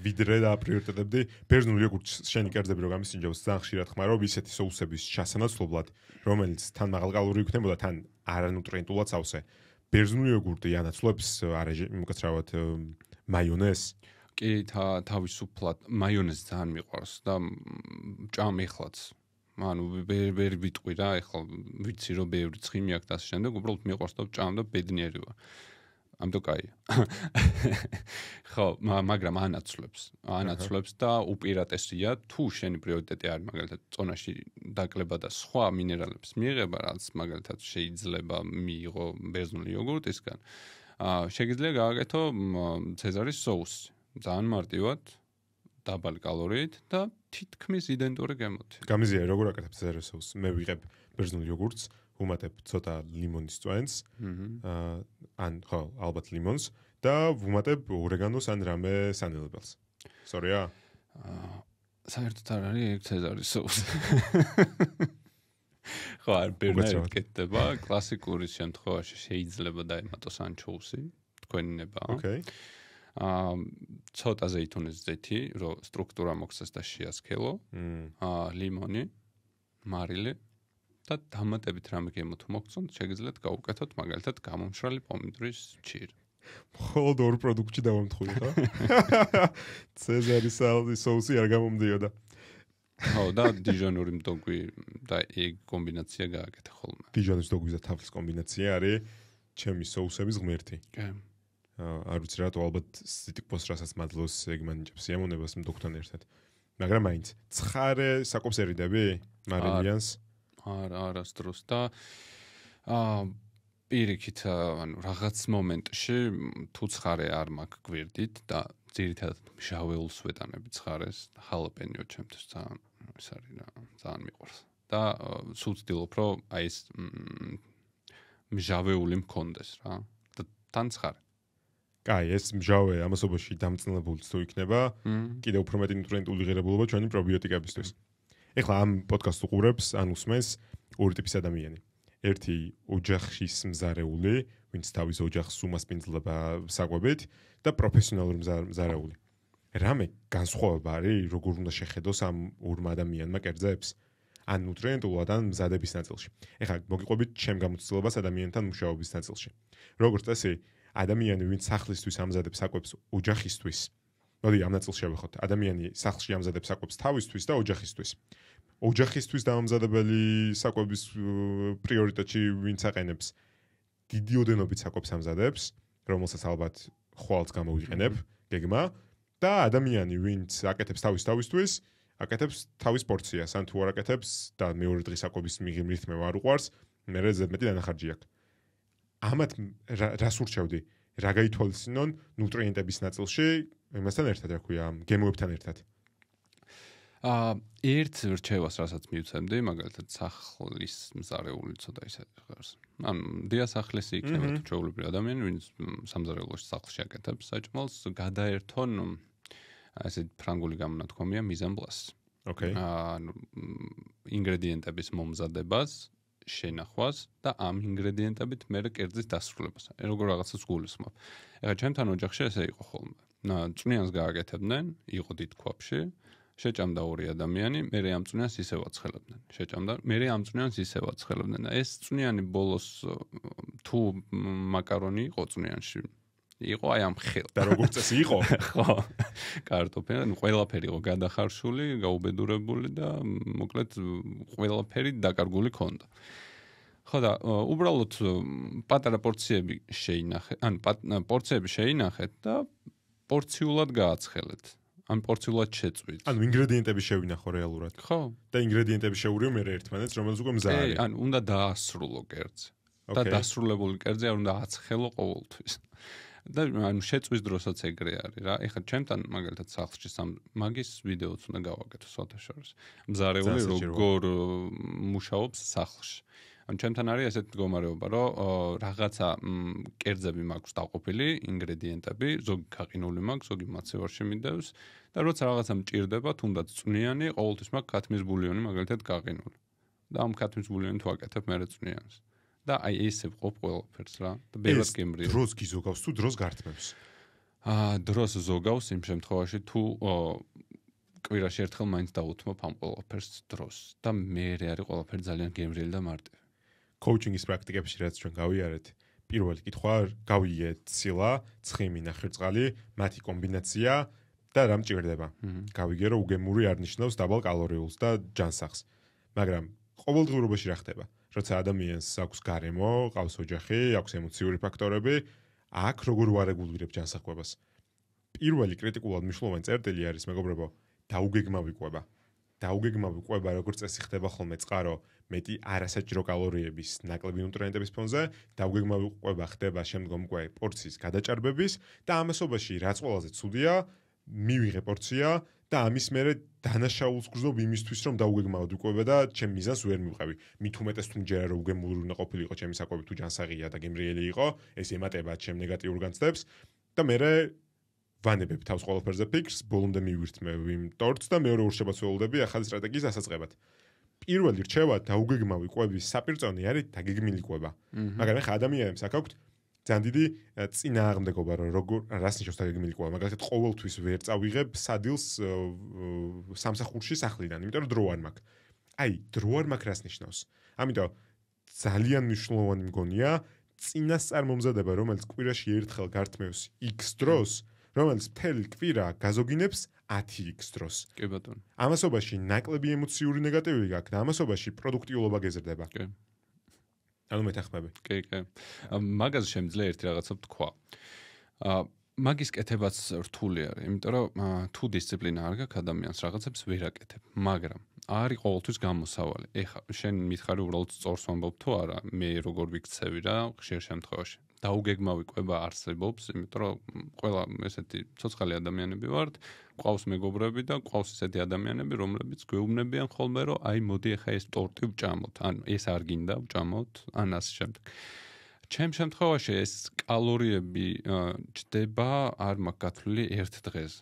[SPEAKER 1] ვიდრე და აპრიორიტეტებდი ბერძნულ იოგურტს შენი კერძები რომ გამისინჯავს, ძალიან ხშირად ხმარობ ისეთი სოუსების ჩასანაცვლებლად, რომელიც თან მაღალკალორიული იქნებოდა, თან არანუტრიენტულად სავსე. ბერძნული იოგურტი ანაცვლებს უკაცრავად მაიონეზს.
[SPEAKER 2] კი, თავისუფლად მაიონეზი ძალიან მიყვარს და ჭამ ეხლაც. ანუ ვერ ვიტყვი რა, ეხლა ვიცი რომ ბევრი ცხიმი აქვს და ასე შემდეგ, უბრალოდ მიყვარს და ჭამ და ბედნიერი ვარ. ამიტომ კაია. ხო, მაგრამ ანაცვლებს და უპირატესია თუ შენი პრიორიტეტი არის მაგალითად წონაში დაკლება და სხვა მინერალების მიღება, რაც მაგალითად შეიძლება მიიღო ბერძნული იოგურტისგან. შეგიძლია გააკეთო ცეზარის სოუსი. ძალიან მარტივად, დაბალი კალორიით და თითქმის იდენტური გემოთი.
[SPEAKER 1] გამიზიარი როგორ აკეთებ ცეზარის სოუსს? მე ვიღებ ბერძნულ იოგურტს, ვუმატებ ცოტა ლიმონის წვენს, ან ხო, ალბათ ლიმონს და ვუმატებ ორეგანოს ან რამე სანელებელს. სწორია?
[SPEAKER 2] საერთოდ არ არის ეგ ცეზარის სოუსი. ხო, არ ბერნარд კეთდება, კლასიკური შემთხვევაში შეიძლება დაემატოს ანჩოუსი, თქვენი ნება.
[SPEAKER 1] ოკეი.
[SPEAKER 2] ცოტა ზეითუნის ზეთი, რომ სტრუქტურა მოხდეს და შეასქელო. ლიმონი, მარილი და დამატებით რამე გემო თუ მოგწონთ, შეგიძლიათ გაუკეთოთ მაგალითად გამომშრალი პომიდორის ჯირი.
[SPEAKER 1] მხოლოდ ორ პროდუქტში დავამთხური ხა? ცეზარის სოუსი არ გამომდიოდა.
[SPEAKER 2] ხო, და დიჟონური მდოგვი და ეგ კომბინაცია გააკეთე ხოლმე.
[SPEAKER 1] დიჟონის მდოგვის და თაფლის კომბინაცია არის ჩემი სოუსების ღმერთი.
[SPEAKER 2] კი.
[SPEAKER 1] არ ვიცი რატო ალბათ სიტიკბოს რასაც მადლოს ეგ მანიჭებს სიამოვნებას მდოგთან ერთად. მაგრამ მაინც ცხარე საკობს ერიდები? მარილიანს?
[SPEAKER 2] არასდროს და პირიქით, ანუ რაღაც მომენტში თუ ცხარე არ მაქვს გვერდით და ძირითადად მჟავეულს ვეტანები ცხარეს, ჰალაპენიო ჩემთვის ძალიან ეს არის რა, ძალიან მიყვარს. და სულ ვცდილობ, რომ აი ეს მჟავეული მქონდეს რა. და თან ცხარე.
[SPEAKER 1] კაი, ეს მჟავე ამასობაში დამწნილებულიც თუ იქნება, კიდევ უფრო მეტი ნუტრიენტული ღირებულობა ჩვენი პრობიოტიკებისთვის. ეხლა ამ პოდკასტს უყურებს, ან უსმენს ორი ტიპის ადამიანი. ერთი ოჯახში მზარეული, ვინც თავის ოჯახს უმასპინძლება საკვებით და პროფესიონალური მზარეული. რამე განსხვავება არის, როგორ უნდა შეხედოს ამ ორმა ადამიანმა კერძებს? ან ნუტრიენტულად, ან მზადების ნაწილში. ეხლა მოგიყვებით ჩემ გამოცდილებას ადამიანთან მუშაობის ნაწილში. როგორც წესი, ადამიანი, ვინც სახლისთვის ამზადებს საკვებს ოჯახისთვის. მოდი ამ ნაწილს შევეხოთ. ადამიანი სახლში ამზადებს საკვებს თავისთვის და ოჯახისთვის. ოჯახისთვის დამამზადებელი საკვების პრიორიტეტში ვინც აყენებს დიდი ოდენობით საკვებს ამზადებს, რომელსაც ალბათ ხვალს გამოვიყენებ, გეგმა და ადამიანი, ვინც აკეთებს თავისთვის, აკეთებს თავის პორციას, ან თუ არ აკეთებს და მეორე დღის საკვების მიღება არ უყვარს, მერე ზედმეტი დანახარჯი აქვს. ამათ რას ურჩევდი? რა გაითვალისწინონ ნუტრიენტების ნაწილში, იმასთან ერთად, რა ქვია, გემოებთან ერთად.
[SPEAKER 2] ერთ რჩევას რასაც მივცემდი, მაგალითად სახლის მზარეული ცოტა ისე ხარს. ანუ დიასახლისი იქნება თუ ჩვეულებრივი ადამიანი, ვინც სამზარეულოში სახლში აკეთებს საჭმელს, გადაერთონ ასე ფრანგული გამონათქვამია მიზანპლასი.
[SPEAKER 1] ოკეი.
[SPEAKER 2] ანუ ინგრედიენტების მომზადებას, შენახვას და ამ ინგრედიენტებით მერე კერძის დასრულებას. როგორ რაღაცას გულისხმობ. ეხლა ჩემთან ოჯახში ესე იყო ხოლმე. წვნიანს გააკეთებდნენ, იყო დიდ ქვაბში. შეჭამდა ორი ადამიანი, მერე ამ წვნიანს ისევ აცხელებდნენ. შეჭამდა, მერე ამ წვნიანს ისევ აცხელებდნენ. და ეს წვნიანი ბოლოს თუ მაკარონი იყო წვნიანში, იყო აი ამ ხელ.
[SPEAKER 1] და როგორც წესი იყო?
[SPEAKER 2] ხო. კარტოფილი, ანუ ყველაფერი იყო გადახარშული, გაუბედურებული და მოკლედ ყველაფერი დაკარგული ქონდა. ხო და უბრალოდ პატარა პორციები შეინახეთ, ანუ პორციები შეინახეთ და პორციულად გააცხელეთ. ან პორციულად შეწვით.
[SPEAKER 1] ანუ ინგრედიენტები შევინახო რეალურად.
[SPEAKER 2] ხო.
[SPEAKER 1] და ინგრედიენტები შევურიო მე ერთმანეთს, რომელიც უკვე მზა არის.
[SPEAKER 2] ანუ უნდა დაასრულო კერძი. და დასრულებული კერძი არ უნდა აცხელო ყოველთვის. და ანუ შეწვის დროსაც ეგრე არის რა. ეხლა ჩემთან მაგალითად სახლში მაგის ვიდეოც უნდა გავაკეთო საერთაშორისო. მზარეული როგორ მუშაობს სახლში. ანუ ჩემთან არის ესეთი მდგომარეობა, რომ რაღაცა კერძები მაქვს დაყოფილი, ინგრედიენტები, ზოგი გაყინული მაქვს, ზოგი მაცევარში მიდევს და როცა რაღაცა მჭირდება, თუნდაც წვნიანი, ყოველთვის მაქვს ქათმის ბულიონი მაგალითად გაყინული. და ამ ქათმის ბულიონით ვაკეთებ მერე წვნიანს. და აი ესე ვყოფ ყველაფერს რა. და ბევრად გემრიელი.
[SPEAKER 1] დროს გიზოგავს თუ დროს გართმევს?
[SPEAKER 2] დროს ზოგავს იმ შემთხვევაში თუ კვირაში ერთხელ მაინც დავუთმობ ამ ყველაფერს დროს და მერე არის ყველაფერი ძალიან გემრიელი და მარტივი.
[SPEAKER 1] კოუჩინგის პრაქტიკებში რაც ჩვენ გავიარეთ, პირველი კითხვა გავიეთ ცილა, ცხიმი, ნახევარწყალი, მათი კომბინაცია და რა მჭირდება. გავიგე რომ უგემური არ ნიშნავს დაბალ კალორიულს და ჯანსაღს. მაგრამ ყოველდღიურობაში რა ხდება? როცა ადამიანს აქვს გარემო, ყავს ოჯახი, აქვს ემოციური ფაქტორები, აქ როგორ ვარეგულირებ ჯანსაღყვებას? პირველი კრიტიკულად მნიშვნელოვანი წერტილი არის, მეგობრებო, დაუგეგმავი კვება. დაუგეგმავი კვება როგორც წესი ხდება ხოლმე წყარო მეტი არასაჭირო კალორიების, ნაკლები ნუტრიენტების ფონზე, დაუგეგმავი კვება ხდება შემდგომ უკვე პორციის გადაჭარბების და ამასობაში რაც ყველაზე ცუდია, მივიღე პორცია და ამის მერე დანაშაულს გრძნობ იმისთვის, რომ დაუგეგმავად ვიკვება და ჩემ მიზანს ვერ მივყევი. მით უმეტეს თუ მჯერა რომ უგემური უნდა ყოფილიყო ჩემი საკვები თუ ჯანსაღია და გემრიელი იყო, ეს ემატება ჩემ ნეგატიურ განცდებს და მერე ვანებებ თავს ყველაფერზე ფიქრს, ბოლომდე მივირთმევ იმ ტორტს და მეორე ურჩება ცველოდები ახალი სტრატეგიის დასაწყებად. პირველი რჩევა დაუგეგმავი კვების საპირწონე არის დაგეგმილი კვება. მაგრამ ახლა ადამიანებს აქ აქვთ ძალიან დიდი წინააღმდეგობა, რომ როგორ რას ნიშნავს დაგეგმილი კვება. მაგალითად, ყოველთვის ვერ წავიღებ სადილს სამსახურში სახლიდან, იმიტომ რომ დრო არ მაქვს. აი, დრო არ მაქვს რას ნიშნავს? ამიტომ ძალიან მნიშვნელოვანი მგონია წინასწარმომზადება, რომელიც კვირაში ერთხელ გართმევს X დროს, რომელიც მთელი კვირა გაზოგინებს 10x დროს.
[SPEAKER 2] კი ბატონო.
[SPEAKER 1] ამასობაში ნაკლები ემოციური ნეგატივი გაქვს და ამასობაში პროდუქტიულობა გეზრდება.
[SPEAKER 2] კი.
[SPEAKER 1] ანუ მეთანხმები.
[SPEAKER 2] კი. მაგაზე შემიძლია ერთი რაღაცა ვთქვა. მაგის კეთებაც რთული არის, იმიტომ რომ თუ დისციპლინა არ გაქვს ადამიანს რაღაცებს ვერ აკეთებ, მაგრამ არის ყოველთვის გამოსავალი. ეხლა შენ მითხარი უბრალოდ სწორს ვამბობ თუ არა, მე როგორ ვიქცევი რა, ხშირ შემთხვევაში. დაუგეგმავი კვება არსებობს, იმიტომ რომ ყველა ესეთი ცოცხალი ადამიანები ვართ, ყავს მეგობრები და ყავს ესეთი ადამიანები, რომლებიც გვეუბნებიან ხოლმე, რომ აი მოდი ახლა ეს ტორტი ვჭამოთ, ან ეს არ გინდა ვჭამოთ, ან ასე შემდეგ. ჩემ შემთხვევაში ეს კალორიები ჩდება არ მაქვს გათვლილი ერთ დღეზე.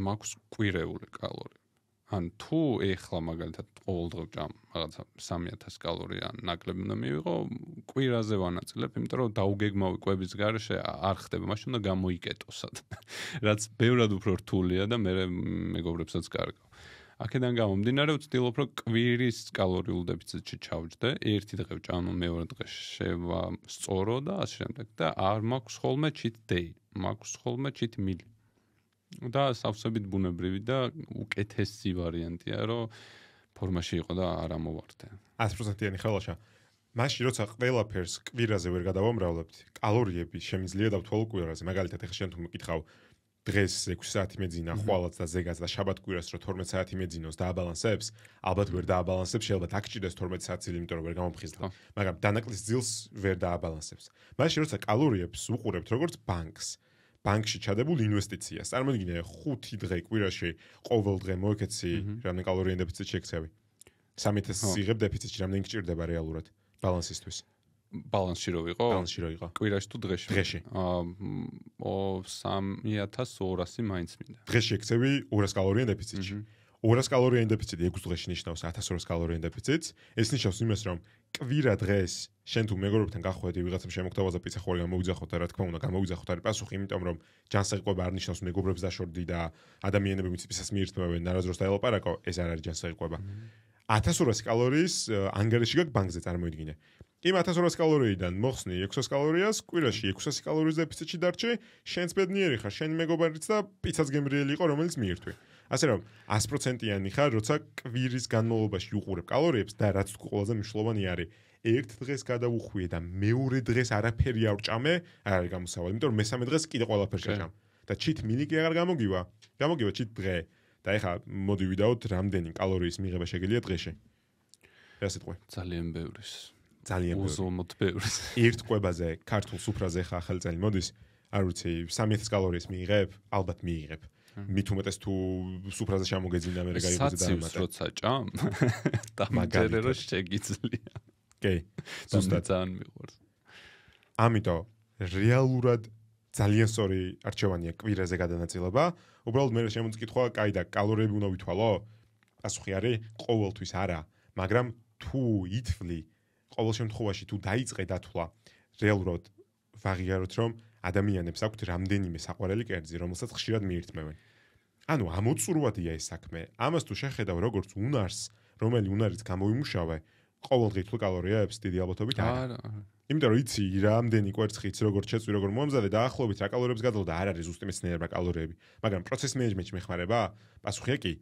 [SPEAKER 2] მაქვს კვირეული კალორიები. ან თუ ეხლა მაგალითად ყოველდღე ვჭამ რაღაცა 3000 კალორია ნაკლები უნდა მივიღო, კვირაზე ვანაწილებ, იმიტომ რომ დაუგეგმავი კვების გარეშე არ ხდება, მაშინ უნდა გამოიკეტოსად. რაც ბევრად უფრო რთულია და მე მეგობრებსაც კარგავ. აქედან გამომდინარე ვცდილობ, რომ კვირის კალორიულ დეფიციტში ჩავჯდე, ერთი დღე ვჭამ, მეორე დღე შევასწორო და ასე შემდეგ და არ მაქვს ხოლმე cheat day, მაქვს ხოლმე cheat meal. და სავსებით ბუნებრივი და უკეთესი ვარიანტია, რომ ფორმაში იყო და არ ამოვარდე.
[SPEAKER 1] 100%-იანი ხელაშა. მაშინ როცა ყველაფერს კვირაზე ვერ გადავამრავლებთ, კალორიები შემიძლია დავთვალო კვირაზე. მაგალითად, ახლა შენ თუ მეკითხავ დღეს 6 საათი მეძინა, ხვალაც და ზეგაც და შაბათ-კვირას რო 12 საათი მეძინოს და აბალანსებს, ალბათ ვერ დააბალანსებს, შეიძლება დაგჭირდეს 12 საათი, იმიტომ რომ ვერ გამოფხიზლებ. მაგრამ დანაკლისს ძილს ვერ დააბალანსებს. მაშინ როცა კალორიებს უყურებთ როგორც ბანკს, ბანკში ჩადებულ ინვესტიციას, წარმოგიდგენთ 5 დღე კვირაში ყოველ დღე მოიქეცი, რამდენი კალორიენ დეფიციტში ექცევი. 3000 იღებ დეფიციტში, რამდენი გჭირდება რეალურად ბალანსისთვის?
[SPEAKER 2] ბალანსში რო ვიყო?
[SPEAKER 1] ბალანსში რო იყო.
[SPEAKER 2] კვირაში თუ დღეში?
[SPEAKER 1] დღეში.
[SPEAKER 2] 3200 მაინც მინდა.
[SPEAKER 1] დღეში ექცევი 200 კალორიენ დეფიციტში. 200 კალორიენ დეფიციტი 6 დღეში ნიშნავს 1200 კალორიენ დეფიციტს. ეს ნიშნავს იმას, რომ კვირა დღეს შენ თუ მეგობრებთან გახვედი ვიღაცამ შემოგთავაზა პიცა ხوارი გამოვიძახოთ და რა თქმა უნდა გამოვიძახოთ არის პასუხი, იმიტომ რომ ჯანსაღყვება არ ნიშნავს მეგობრებს დაშორდი და ადამიანები მის პიცას მიირთმევენ ნარაზროს დაელაპარაკო, ეს არ არის ჯანსაღყვება. 1200 კალორიის ანგარიში გაქვს ბანკზე წარმოიდგინე. იმ 1200 კალორიიდან მოხსნი 600 კალორიას, კვირაში 600 კალორიის დეფიციტში დარჩე, შენც ბედნიერი ხარ, შენი მეგობარიც და პიცაც გემრიელი იყო, რომელიც მიირთვი. ასე რომ 100%-იანი ხარ, როცა კვირის განმავლობაში უყურებ კალორიებს და რაც ყველაზე მნიშვნელოვანი არის, ერთ დღეს გადავუხვიე და მეორე დღეს არაფერი არ ვჭამე, არ არის გამოსავალი, იმიტომ რომ მესამე დღეს კიდე ყველაფერს შეჭამ. და ჩით მილიკი აღარ გამოგივა. გამოგივა ჩით დღე. და ეხლა მოდი ვიდაოთ, რამდენი კალორიის მიღება შეგიძლია დღეში. რა სიტყვი?
[SPEAKER 2] ძალიან ბევრის.
[SPEAKER 1] ძალიან
[SPEAKER 2] უზომოდ ბევრის.
[SPEAKER 1] ერთ კვებაზე ქართულ სუფრაზე ხა ახალი წელი მოდის, არ ვიცი, 3000 კალორიას მიიღებ, ალბათ მიიღებ. მით უმეტეს თუ სუფრაზე შემოგეძინა მე გაიგოზე და
[SPEAKER 2] ამატა. როცა ჭამ და მაგარი რო შეგიძლია.
[SPEAKER 1] კი, ზუსტად
[SPEAKER 2] ძალიან მიყვარს.
[SPEAKER 1] ამიტომ რეალურად ძალიან სწორი არჩევანია კვირაზე გადანაწილება. უბრალოდ მე შემოწკითხვა, კაი და კალორიები უნდა ვითვალო? პასუხი არის ყოველთვის არა, მაგრამ თუ ითვლი ყოველ შემთხვევაში თუ დაიწყე დათვლა, რეალურად ვაღიაროთ, რომ ადამიანებს აქვთ რამდენიმე საყვარელი კერძი, რომელსაც ხშირად მიირთმევენ. ანუ ამოწურვადია ეს საქმე. ამას თუ შეხედავ როგორც უნარს, რომელი უნარიც გამოვიმუშავე, ყოველ დღე თულ კალორიებს დიდი ალბათობით არა. იმიტომ რომ იცი რამდენი კვერცხიც როგორ შეწვი, როგორ მოამზადე და ახლობით რა კალორიებს გადავალ და არ არის ზუსტი მეცნიერება კალორიები, მაგრამ პროცეს მენეჯმენტში მეხმარება? პასუხია კი.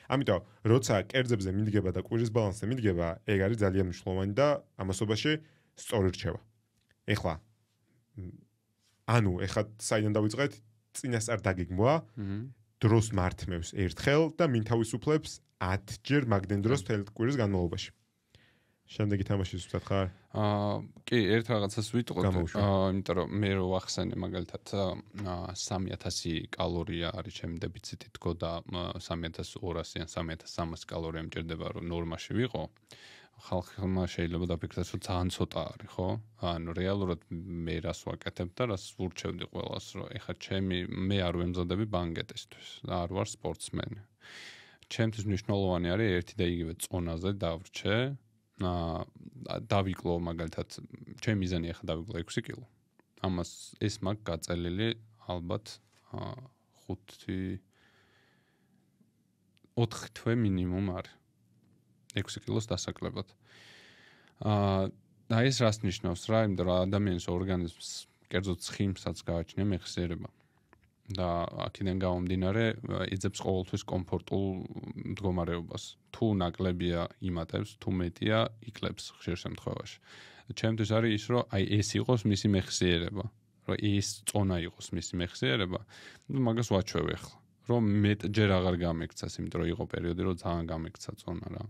[SPEAKER 1] ამიტომ როცა კერძებზე მიდგება და კვირის ბალანსზე მიდგება, ეგ არის ძალიან მნიშვნელოვანი და ამასობაში სწორი რჩევა. ეხლა ანუ ეხლა საიდან დავიწყეთ? წინასწარ დაგეგმვა, დროს მართმევს ერთხელ და მინ თავისუფლებს 10 ჯერ მაგდენ დროს თელ კვირის განმავლობაში. შემდეგი თამაში ზუსტად ხარ?
[SPEAKER 2] კი, ერთ რაღაცას ვიტყოდ, იმიტომ რომ მე რო ვახსენე მაგალითად 3000 კალორია არის ჩემი დეფიციტი თქო და 3200 ან 3300 კალორია მჭირდება რომ ნორმაში ვიყო. ხალხმა შეიძლება დაფიქრდეს რომ ძალიან ცოტა არის, ხო? ანუ რეალურად მე რას ვაკეთებ და რას ვურჩევდი ყველას, რომ ეხა მე არ ვემზადები ბანკეტისთვის, არ ვარ სპორტსმენი. ჩემთვის მნიშვნელოვანი არის ერთი და იგივე წონაზე დავრჩე. დავიკლო მაგალითად ჩემი მიზანი ახლა დავიკლო 6 კილო. ამას ეს მაგ გაწელილი ალბათ 4 თვე მინიმუმ არის 6 კილოს დასაკლებად. და ეს რას ნიშნავს რა, იმიტომ რომ ადამიანის ორგანიზმს კერძოდ ცხიმსაც გააჩნია მეხსიერება. და აქედან გამომდინარე იძებს ყოველთვის კომფორტულ მდგომარეობას. თუ ნაკლებია იმატებს, თუ მეტია იკლებს ხშირ შემთხვევაში. ჩემთვის არის ის, რომ აი ეს იყოს მისი მეხსიერება, რომ ეს წონა იყოს მისი მეხსიერება. მაგას ვაჩვევ ახლა, რომ მეტჯერ აღარ გამექცას, იმიტომ რომ იყო პერიოდი, რომ ძალიან გამექცა წონა რა.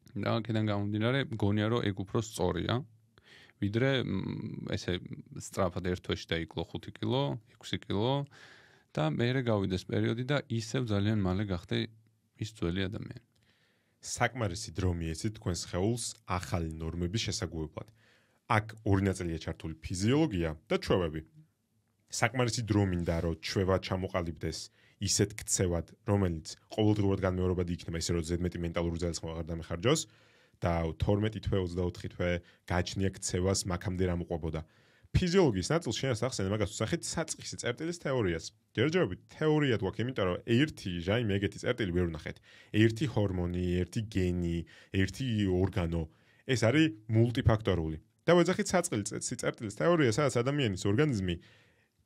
[SPEAKER 2] და აქედან გამომდინარე, მგონია რომ ეგ უფრო სწორია. ვიდრე ესე სწრაფად ერთ თვეში დაიკლო 5 კილო, 6 კილო და მერე გავიდეს პერიოდი და ისევ ძალიან მალე გახდე ის ძველი ადამიანი.
[SPEAKER 1] საკმარისი დრო მიეცით თქვენს სხეულს ახალი ნორმების შესაგუებლად. აქ ორი ნაწილია ჩართული: ფიზიოლოგია და ჩვევები. საკმარისი დრო მინდა რომ ჩვევა ჩამოყალიბდეს ისეთ ქცევად, რომელიც ყოველდღიურად განმეორებად იქნება, ისე რომ ზედმეტი მენტალური ძალისხმევა აღარ დამეხარჯოს. და 12 თვე, 24 თვე გააჩნია ქცევას მაქამდე რა მოყვებოდა. ფიზიოლოგიის ნაწილში შენ ახსენე მაგას ვსახით საწყისი წერტილის თეორიას. ჯერჯერობით თეორია თუ აქ, იმიტომ რომ ერთი რაიმე ეგეთი წერტილი ვერ ვნახეთ. ერთი ჰორმონი, ერთი გენი, ერთი ორგანო, ეს არის მულტიფაქტორული. და ვეძახით საწყისი წერტილის თეორია, სადაც ადამიანის ორგანიზმი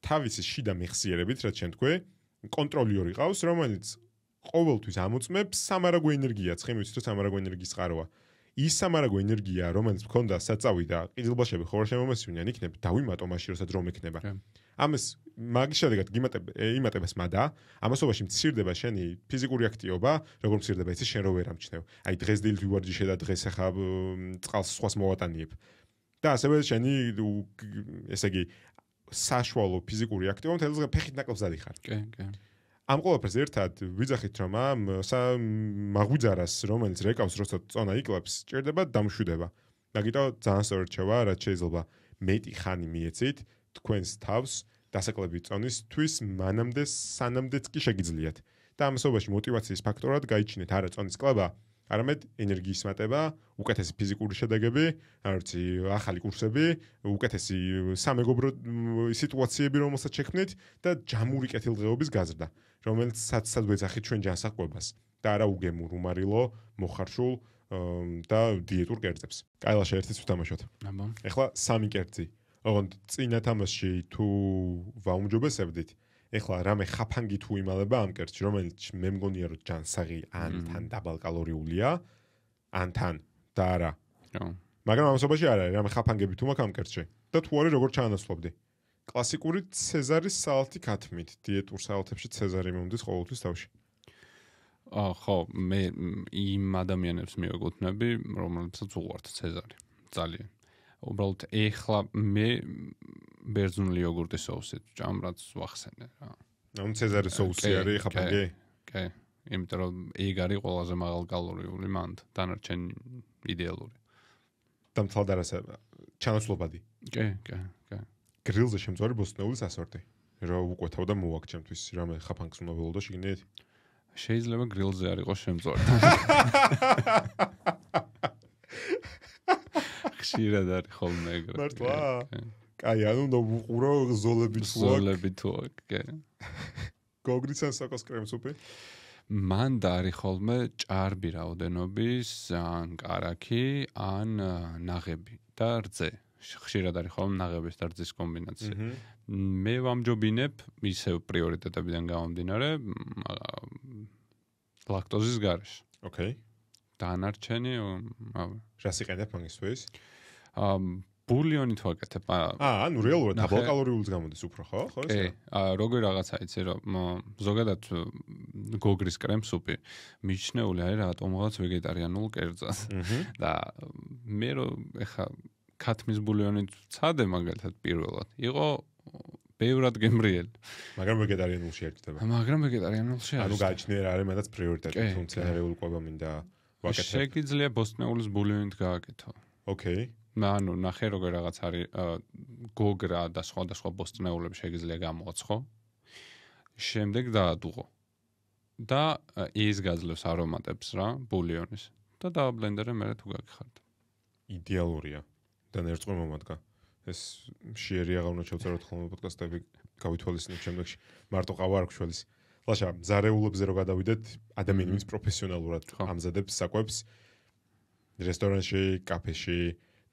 [SPEAKER 1] თავისი შიდა მეხსიერებით, რაც შენ თქვი, კონტროლიორი ყავს, რომელიც ყოველთვის ამოწმებს სამარაგო ენერგია, ცხიმი ვიცით რომ სამარაგო ენერგიის წყაროა. ის სამარაგო ენერგია, რომელიც მქონდა საწავიდა, ყიზილბაშები ხოლმე შემომესვინიან, იქნებ დავიმატო მაშინ, როდესაც რომ ექნება. ამას მაგის შედეგად იმატებას მადა, ამასობაში მცირდება შენი ფიზიკური აქტივობა, როგორ მცირდება იცი შენ რო ვერ ამჩნევ. აი დღეს დილით ვივარჯიშე და დღეს ახლა წყალს სხვას მოვატანიებ. და ასევე შენი ესე იგი საშუალო ფიზიკური აქტივობა მთელი დღე ფეხით ნაკლებს დადიხარ.
[SPEAKER 2] კი.
[SPEAKER 1] ამ ყველაფერს ერთად ვიძახით, რომ ამ მაღვიძარას, რომელიც რეკავს, როცა წონა იკლებს, ჭირდება დამშვიდება. მაგიტო ძალიან სწორად შევა, რაც შეიძლება მეტი ხანი მიეცით თქვენს თავს დასაკლები წონისთვის, მანამდე სანამდეც კი შეგიძლიათ. და ამასობაში მოტივაციის ფაქტორად გაიჩინეთ არა წონის კლება, არამედ ენერგიის მატება, უკეთესი ფიზიკური შედეგები, არც ახალი კურსები, უკეთესი სამეგობრო სიტუაციები, რომელსაც შექმნით და ჯამური კეთილდღეობის გაზრდა, რომელიც სად ვეძახით ჩვენ ჯანსაღყვებას და არა უგემურ, უმარილო, მოხარშულ და დიეტურ კერძებს. კაილაშა ერთიც ვთამაშოთ. ეხლა 3 კერძი. ოღონდ წინა თამაშში თუ ვაუმჯობესებდით, ეხლა რამე ხაფანგი თუ იმალება ამ კერძში, რომელიც მე მგონია რომ ჯანსაღი ან თან დაბალკალორიულია, ან თან და არა. მაგრამ ამასობაში არ არის რამე ხაფანგები თუ მაქვს ამ კერძში. და თუ არის როგორ ჩაანაცვლობდი. კლასიკური ცეზარის საალთი ქათმით, დიეტურ საალთებში ცეზარი მომდის ყოველთვის თავში.
[SPEAKER 2] ხო, მე იმ ადამიანებს მივეკუთვნები, რომლებსაც უყვართ ცეზარი. ძალიან. უბრალოდ ეხლა მე ბერძნული იოგურტის სოუსი ჭამ, რაც ვახსენე რა.
[SPEAKER 1] ანუ ცეზარის სოუსი არის ხაფანგი?
[SPEAKER 2] კი. იმიტომ რომ ეგ არის ყველაზე მაღალკალორიული მანდ, დანარჩენი იდეალური.
[SPEAKER 1] და მთლად არასება ჩანაცვლობადი.
[SPEAKER 2] კი.
[SPEAKER 1] გრილზე შემწვარი ბოსტნეულის ასორტი. რა უყვეთავ და მოვაქ ჩემთვის რამე ხაფანგს უნდა ველოდო შეგინეთ?
[SPEAKER 2] შეიძლება გრილზე არ იყოს შემწვარი. ხშირად არის ხოლმე ეგრე.
[SPEAKER 1] მართლა? კაი, ანუ უნდა ვუყურო ზოლები
[SPEAKER 2] თუ აქ, კი.
[SPEAKER 1] გოგრიც ან საკოს კრემსუპი?
[SPEAKER 2] მან და არის ხოლმე ჭარბი რაოდენობის ან კარაქი, ან ნაღები და რძე. ხშირად არის ხოლმე ნაღების და რძის კომბინაცია. მე ვამჯობინებ ისევ პრიორიტეტებიდან გამომდინარე ლაქტოზის გარეშე.
[SPEAKER 1] ოკეი.
[SPEAKER 2] დანარჩენი
[SPEAKER 1] რას იყენებ მაგისთვის?
[SPEAKER 2] ბულიონით ვაკეთებ.
[SPEAKER 1] ანუ რეალურად დაბალკალორიულს გამოდის უფრო, ხო? ხო
[SPEAKER 2] კი. როგორი რაღაცა იცი რომ ზოგადად გოგრის კრემსუპი მიჩნეული არის რატომღაც ვეგეტარიანულ კერძად. და მე რომ ეხა ქათმის ბულიონით ვცადე მაგალითად პირველად. იყო ბევრად გემრიელი.
[SPEAKER 1] მაგრამ ვეგეტარიანულში არ ჩდება.
[SPEAKER 2] მაგრამ ვეგეტარიანულში არის.
[SPEAKER 1] ანუ გააჩნია რა არის მანდაც პრიორიტეტი, თუმცა რეალური ყვება მინდა ვაკეთებ.
[SPEAKER 2] შეგიძლია ბოსტნეულის ბულიონით გააკეთო.
[SPEAKER 1] ოკეი.
[SPEAKER 2] ანუ ნახე როგორ რაღაც არის გოგრა და სხვა ბოსტნეულები შეგიძლია გამოაცხო. შემდეგ დაადუღო. და ის გაძლევს არომატებს რა, ბულიონის. და დააბლენდერე მე თუ გაგიხარდა.
[SPEAKER 1] იდეალურია. და ნერწყვი მომადგა. ეს შეერია უნდა შევწეროთ ხოლმე პოდკასტები გავითვალისწინოთ შემდეგში. მარტო ყავა არ გშველის. ლაშა, ზარეულებზე რო გადავიდეთ, ადამიანის პროფესიონალურად ამზადებს საკვებს რესტორანში, კაფეში,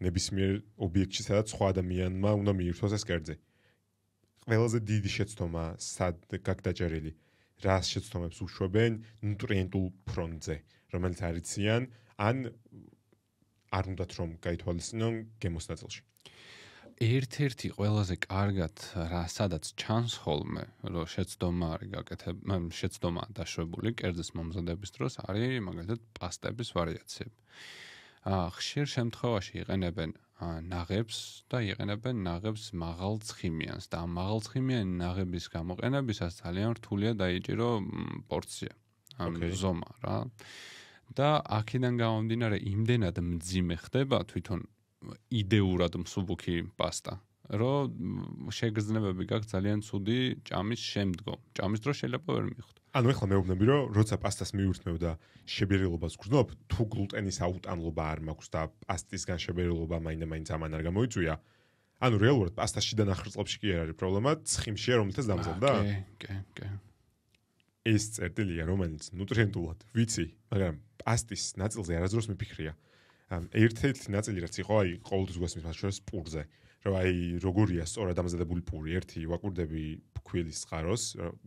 [SPEAKER 1] ნებისმიერ ობიექტში, სადაც სხვა ადამიანმა უნდა მიირთვას ეს კერძი. ყველაზე დიდი შეცდომა სად გაგდაჭერილი, რას შეცდომებს უშვებენ ნუტრიენტულ ფრონტზე, რომელიც არიციან, ან არ უნდათ რომ გაითვალისწინონ გემოს ნაწილში.
[SPEAKER 2] ერთ-ერთი ყველაზე კარგად რა სადაც ჩანს ხოლმე, რომ შეცდომა არის შეცდომა დაშვებული კერძის მომზადების დროს არის მაგალითად პასტების ვარიაციები. ხშირ შემთხვევაში იყენებენ ნაღებს და იყენებენ ნაღებს მაღალცხიმიანს და ამ მაღალცხიმიანი ნაღების გამოყენებისას ძალიან რთულია დაიჭირო პორცია, ზომა რა. და აქედან გამომდინარე იმდენად მძიმე ხდება თვითონ იდეურად მსუბუქი პასტა, რომ შეგრძნებები გაქვს ძალიან ცუდი ჭამის შემდგომ. ჭამის დროს შეიძლება ვერ მიხვდ.
[SPEAKER 1] ანუ ეხლა მეუბნები რომ როცა პასტას მივირთმევ და შებერილობას გრძნობ, თუ გლუტენის აუტანლობა არ მაქვს და პასტისგან შებერილობა მაინდა-მაინც ამან არ გამოიწვია. ანუ რეალურად პასტაში და ნახევარწლებში კი არ არის პრობლემა, ცხიმშია რომელთაც დამზადდა?
[SPEAKER 2] კი.
[SPEAKER 1] ეს წერტილია, რომელიც ნუტრიენტულად ვიცი, მაგრამ პასტის ნაწილზე არასდროს მიფიქრია. ერთ-ერთი ნაწილი რაც იყო, აი, ყოველთვის გვესმის მათ შორის პურზე, რომ აი როგორია სწორად დამზადებული პური, ერთი ვაკვირდები ფქვილის წყაროს,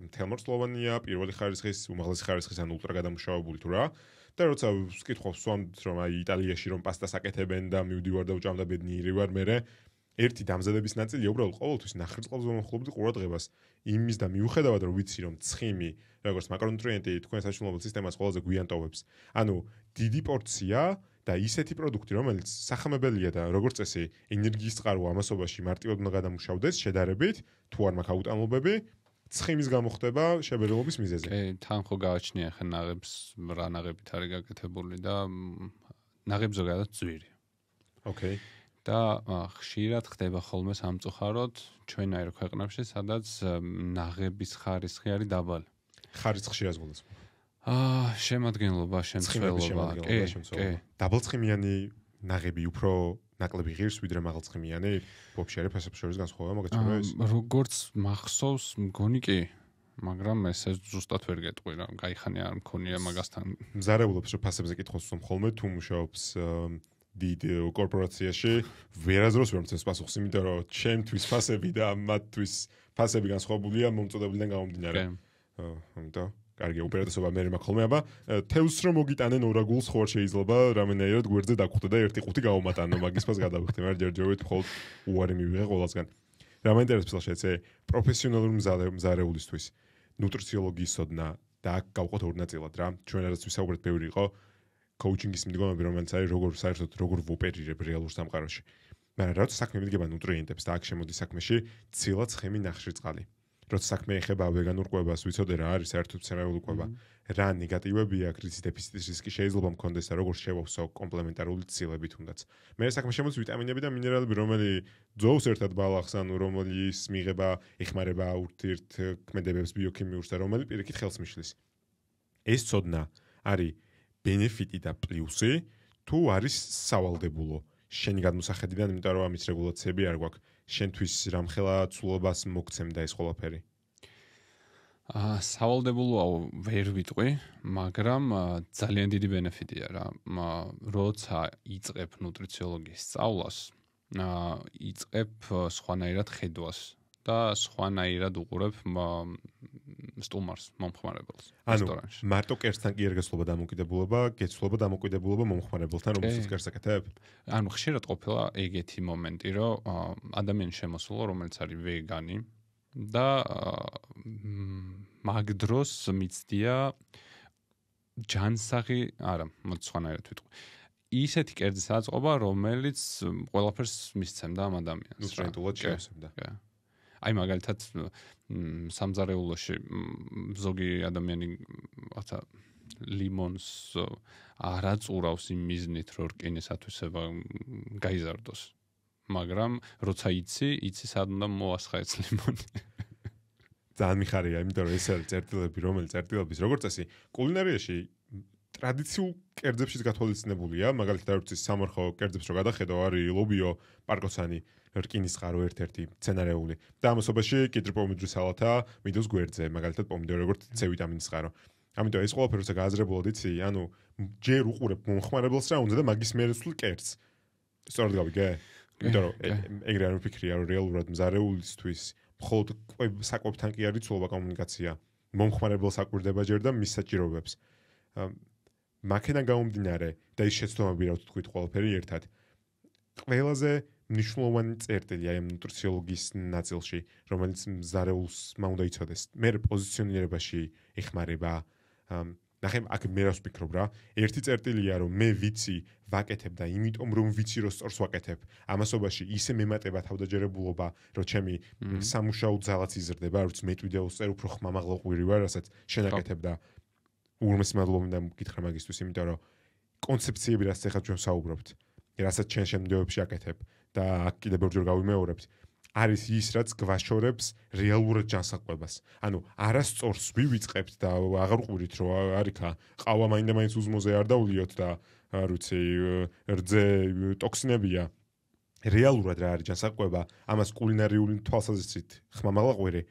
[SPEAKER 1] მთელმორწლოვანია, პირველი ხარისხის, უმაღლესი ხარისხის ან ულტრა გადამუშავებული თუ რა. და როცა ვკითხავს სვამთ, რომ აი იტალიაში რომ პასტას აკეთებენ და მივდივარ და ვჭამდა ბედნიერი ვარ, მერე ერთი დამზადების ნაწილია უბრალოდ ყოველთვის ნახშირწყალზე მომხმობდი ყურადღებას იმის და მიუხედავად რომ ვიცი რომ ცხიმი როგორც მაკრონუტრიენტი თქვენ საშუალო სისტემას ყველაზე გვიან ტოვებს. ანუ დიდი პორცია და ისეთი პროდუქტი, რომელიც სახამებელია და როგორც წესი ენერგიის წყარო ამასობაში მარტივად უნდა გადამუშავდეს შედარებით, თუ არ მაქვს აუტანლობები, ცხიმის გამოხდება შებერელობის მიზეზი.
[SPEAKER 2] კი, თან ხო გააჩნია ხე ნაღებს, რა ნაღებით არის გაკეთებული და ნაღებს ზოგადად ძვირი.
[SPEAKER 1] ოკეი.
[SPEAKER 2] და ხშირად ხდება ხოლმე სამწუხაროდ ჩვენაირ ქვეყნებში, სადაც ნაღების ხარისხი არის დაბალი.
[SPEAKER 1] ხარისხში აზღულებს.
[SPEAKER 2] შემადგენლობა, შემცველობა. კი.
[SPEAKER 1] დაბალცხიმიანი ნაღები უფრო ნაკლები ღირს ვიდრე მაღალცხიმიანი? ვაფშე არის ფასებს შორის განსხვავება მაგაჩვენო ეს?
[SPEAKER 2] როგორც მახსოვს, მგონი კი, მაგრამ ესე ზუსტად ვერ გეტყვი რა, გაიხანი არ მქონია მაგასთან.
[SPEAKER 1] მზარეულობს რომ ფასებზე კითხოს ხოლმე თუ მუშაობს დიდ კორპორაციაში, ვერაზროს ვერ მცემს პასუხს, იმიტომ რომ ჩემთვის ფასები და მათთვის ფასები განსხვავებულია მომწოდებიდან გამომდინარე. ამიტომ კარგი უპირატესობა მე მაქვს ხოლმე, აბა თევზს რომ მოგიტანენ ორაგულს ხო არ შეიძლება რამენაირად გვერდზე დაგხვდე და 1.5 გავუმატანო მაგის ფას გადავხდი, მაგრამ ჯერჯერობით მხოლოდ უარი მივიღე ყველასგან. რა მაინტერესებს ეს პროფესიონალური მზარეულისთვის ნუტრიციოლოგიის სოდნა და აქ გავყოთ ორ ნაწილად რა. ჩვენ რაც ვისაუბრეთ ბევრი იყო coaching-ის მიდგომები, რომელიც არის როგორ ვოპერირებ რეალურ სამყაროში. მაგრამ რაც საქმე მიდგება ნუტრიენტებს და აქ შემოდის საქმეში ცილად ცხიმი ნახშირწყალი. როცა საქმე ეხება ვეგანურ კვებას, ვიცოდე რა არის საერთოდ ცერემული კვება. რა ნეგატივებია, კრიზის დეფიციტის რისკი შეიძლება მქონდეს და როგორ შევავსო კომპლემენტარული ცილები თუნდაც. მე საქმე შემოდის ვიტამინები და მინერალები, რომელი ძოვს ერთად ბალახს, ანუ რომლის მიღება ეხმარება ურთიერთქმედებებს ბიოქიმიურს და რომელი პირიქით ხელს მიშლის. ეს ცოდნა არის ბენეფიტი და პლუსი, თუ არის სავალდებულო. შენი გადმოსახედიდან, იმიტომ რომ ამის რეგულაციები არ გვაქვს. შენთვის რამხელა ცვლობას მოგცემდა ეს ყველაფერი?
[SPEAKER 2] სავალდებულოა ვერ ვიტყვი, მაგრამ ძალიან დიდი ბენეფიტია რა. როცა იწყებ ნუტრიციოლოგიის სწავლას, იწყებ სხვანაირად ხედვას და სხვანაირად უყურებ სტუმარს, მომხმარებელს რესტორანში.
[SPEAKER 1] ანუ მარტო კერძთან კი არ გესულობა დამოკიდებულება, გეცვლობა დამოკიდებულება მომხმარებელთან, რომელსაც კერძს აკეთებ?
[SPEAKER 2] ანუ ხშირად ყოფილა ეგეთი მომენტი, რომ ადამიანი შემოსულა, რომელიც არის ვეგანი და მაგ დროს მიცდია ჯანსაღი, არა, მოდი სხვანაირად ვიტყვი. ისეთი კერძის აწყობა, რომელიც ყველაფერს მისცემდა ამ ადამიანს.
[SPEAKER 1] ნუტრიენტულად შეავსებდა.
[SPEAKER 2] აი მაგალითად სამზარეულოში ზოგი ადამიანი რაღაცა ლიმონს არ აწურავს იმ მიზნით, რომ რკინისათვისება გაიზარდოს. მაგრამ როცა იცი სად უნდა მოასხა ეს ლიმონი.
[SPEAKER 1] ძალიან მიხარია, იმიტომ რომ ეს არის წერტილები, რომელიც წერტილების როგორც წესი კულინარიაში ტრადიციულ კერძებშიც გათვალისწინებულია, მაგალითად არც სამარხო კერძებს რო გადახედო, არის ლობიო, პარკოსანი, რკინის წყარო ერთ-ერთი მცენარეული და ამასობაში კიდრი პომიდორი სალათა მიდოს გვერდზე, მაგალითად პომიდორი როგორც C ვიტამინის წყარო. ამიტომ ეს ყველაფერი როცა გააზრებულად იცი, ანუ ჯერ უყურებ მომხმარებელს რა უნდა და მაგის მერე სულ კერძს. სწორად გავიგე? იმიტომ რომ ეგრე არ ვფიქრია, რომ რეალურად მზარეულისთვის მხოლოდ საკვებთან კი არის ცვლობა კომუნიკაცია. მომხმარებელს აკვირდება ჯერ და მის საჭიროებებს. მაქედან გამომდინარე და ის შეცდომები რა ვთქვით ყველაფერი ერთად. ყველაზე მნიშვნელოვანი წერტილი აი ამ ნუტრიციოლოგიის ნაწილში, რომელიც მზარეულს უნდა იცოდეს. მე პოზიციონირებაში ეხმარება. ნახე, აქ მე რას ვფიქრობ რა. ერთი წერტილია, რომ მე ვიცი ვაკეთებ და იმიტომ რომ ვიცი რომ სწორს ვაკეთებ, ამასობაში ისე მემატება თავდაჯერებულობა, რომ ჩემი სამუშაო ძალაც იზრდება, არც მე ვიდეოს წერ უფრო ხმამაღლა ყვირი ვარ, რასაც შენ აკეთებ და ურმესი მადლობა მინდა მკითხა მაგისთვის, იმიტომ რომ კონცეფციები რაც ახლა ჩვენ საუბრობთ, რასაც ჩვენ შემდგომში აკეთებ და აქ კიდევ ბევრჯერ გავიმეორებთ, არის ის რაც გვაშორებს რეალურად ჯანსაღყვებას. ანუ არასწორს ვივიწყებთ და აღარ ყვირით რომ არიქა ყავა მაინდა-მაინც უზმოზე არ დაულიოთ და არ ვიცი რძე ტოქსინებია. რეალურად რა არის ჯანსაღყვება, ამას კულინარიული თვალსაზრისით ხმამაღლა ყვირი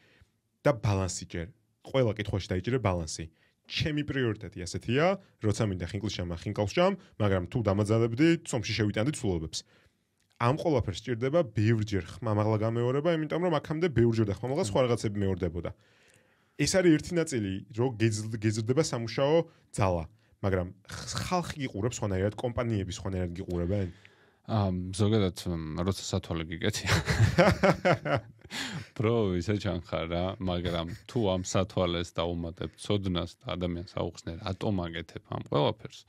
[SPEAKER 1] და ბალანსი ჯერ. ყველა კითხვაში დაიჭირე ბალანსი. ჩემი პრიორიტეტი ასეთია, როცა მინდა ხინკლს შამ, მაგრამ თუ დამაძალებდი, წომში შევიტანდი ცვლილობებს. ამ ყველაფერს სჭირდება ბევრჯერ ხმამაღლა გამეორება, იმიტომ რომ აქამდე ბევრჯერ და ხმამაღლა სხვა რაღაცები მეორდებოდა. ეს არის ერთი ნაწილი, რომ გეზრდება სამუშაო ძალა, მაგრამ ხალხი გიყურებს სხვანაირად, კომპანიები სხვანაირად გიყურებენ?
[SPEAKER 2] ზოგადად როცა სათვალე გიკეთია. პრო ისე ჩანხარ რა, მაგრამ თუ ამ სათვალეს დაუმატებ ცოდნას და ადამიანს აუხსნე რატომ აკეთებ ამ ყველაფერს.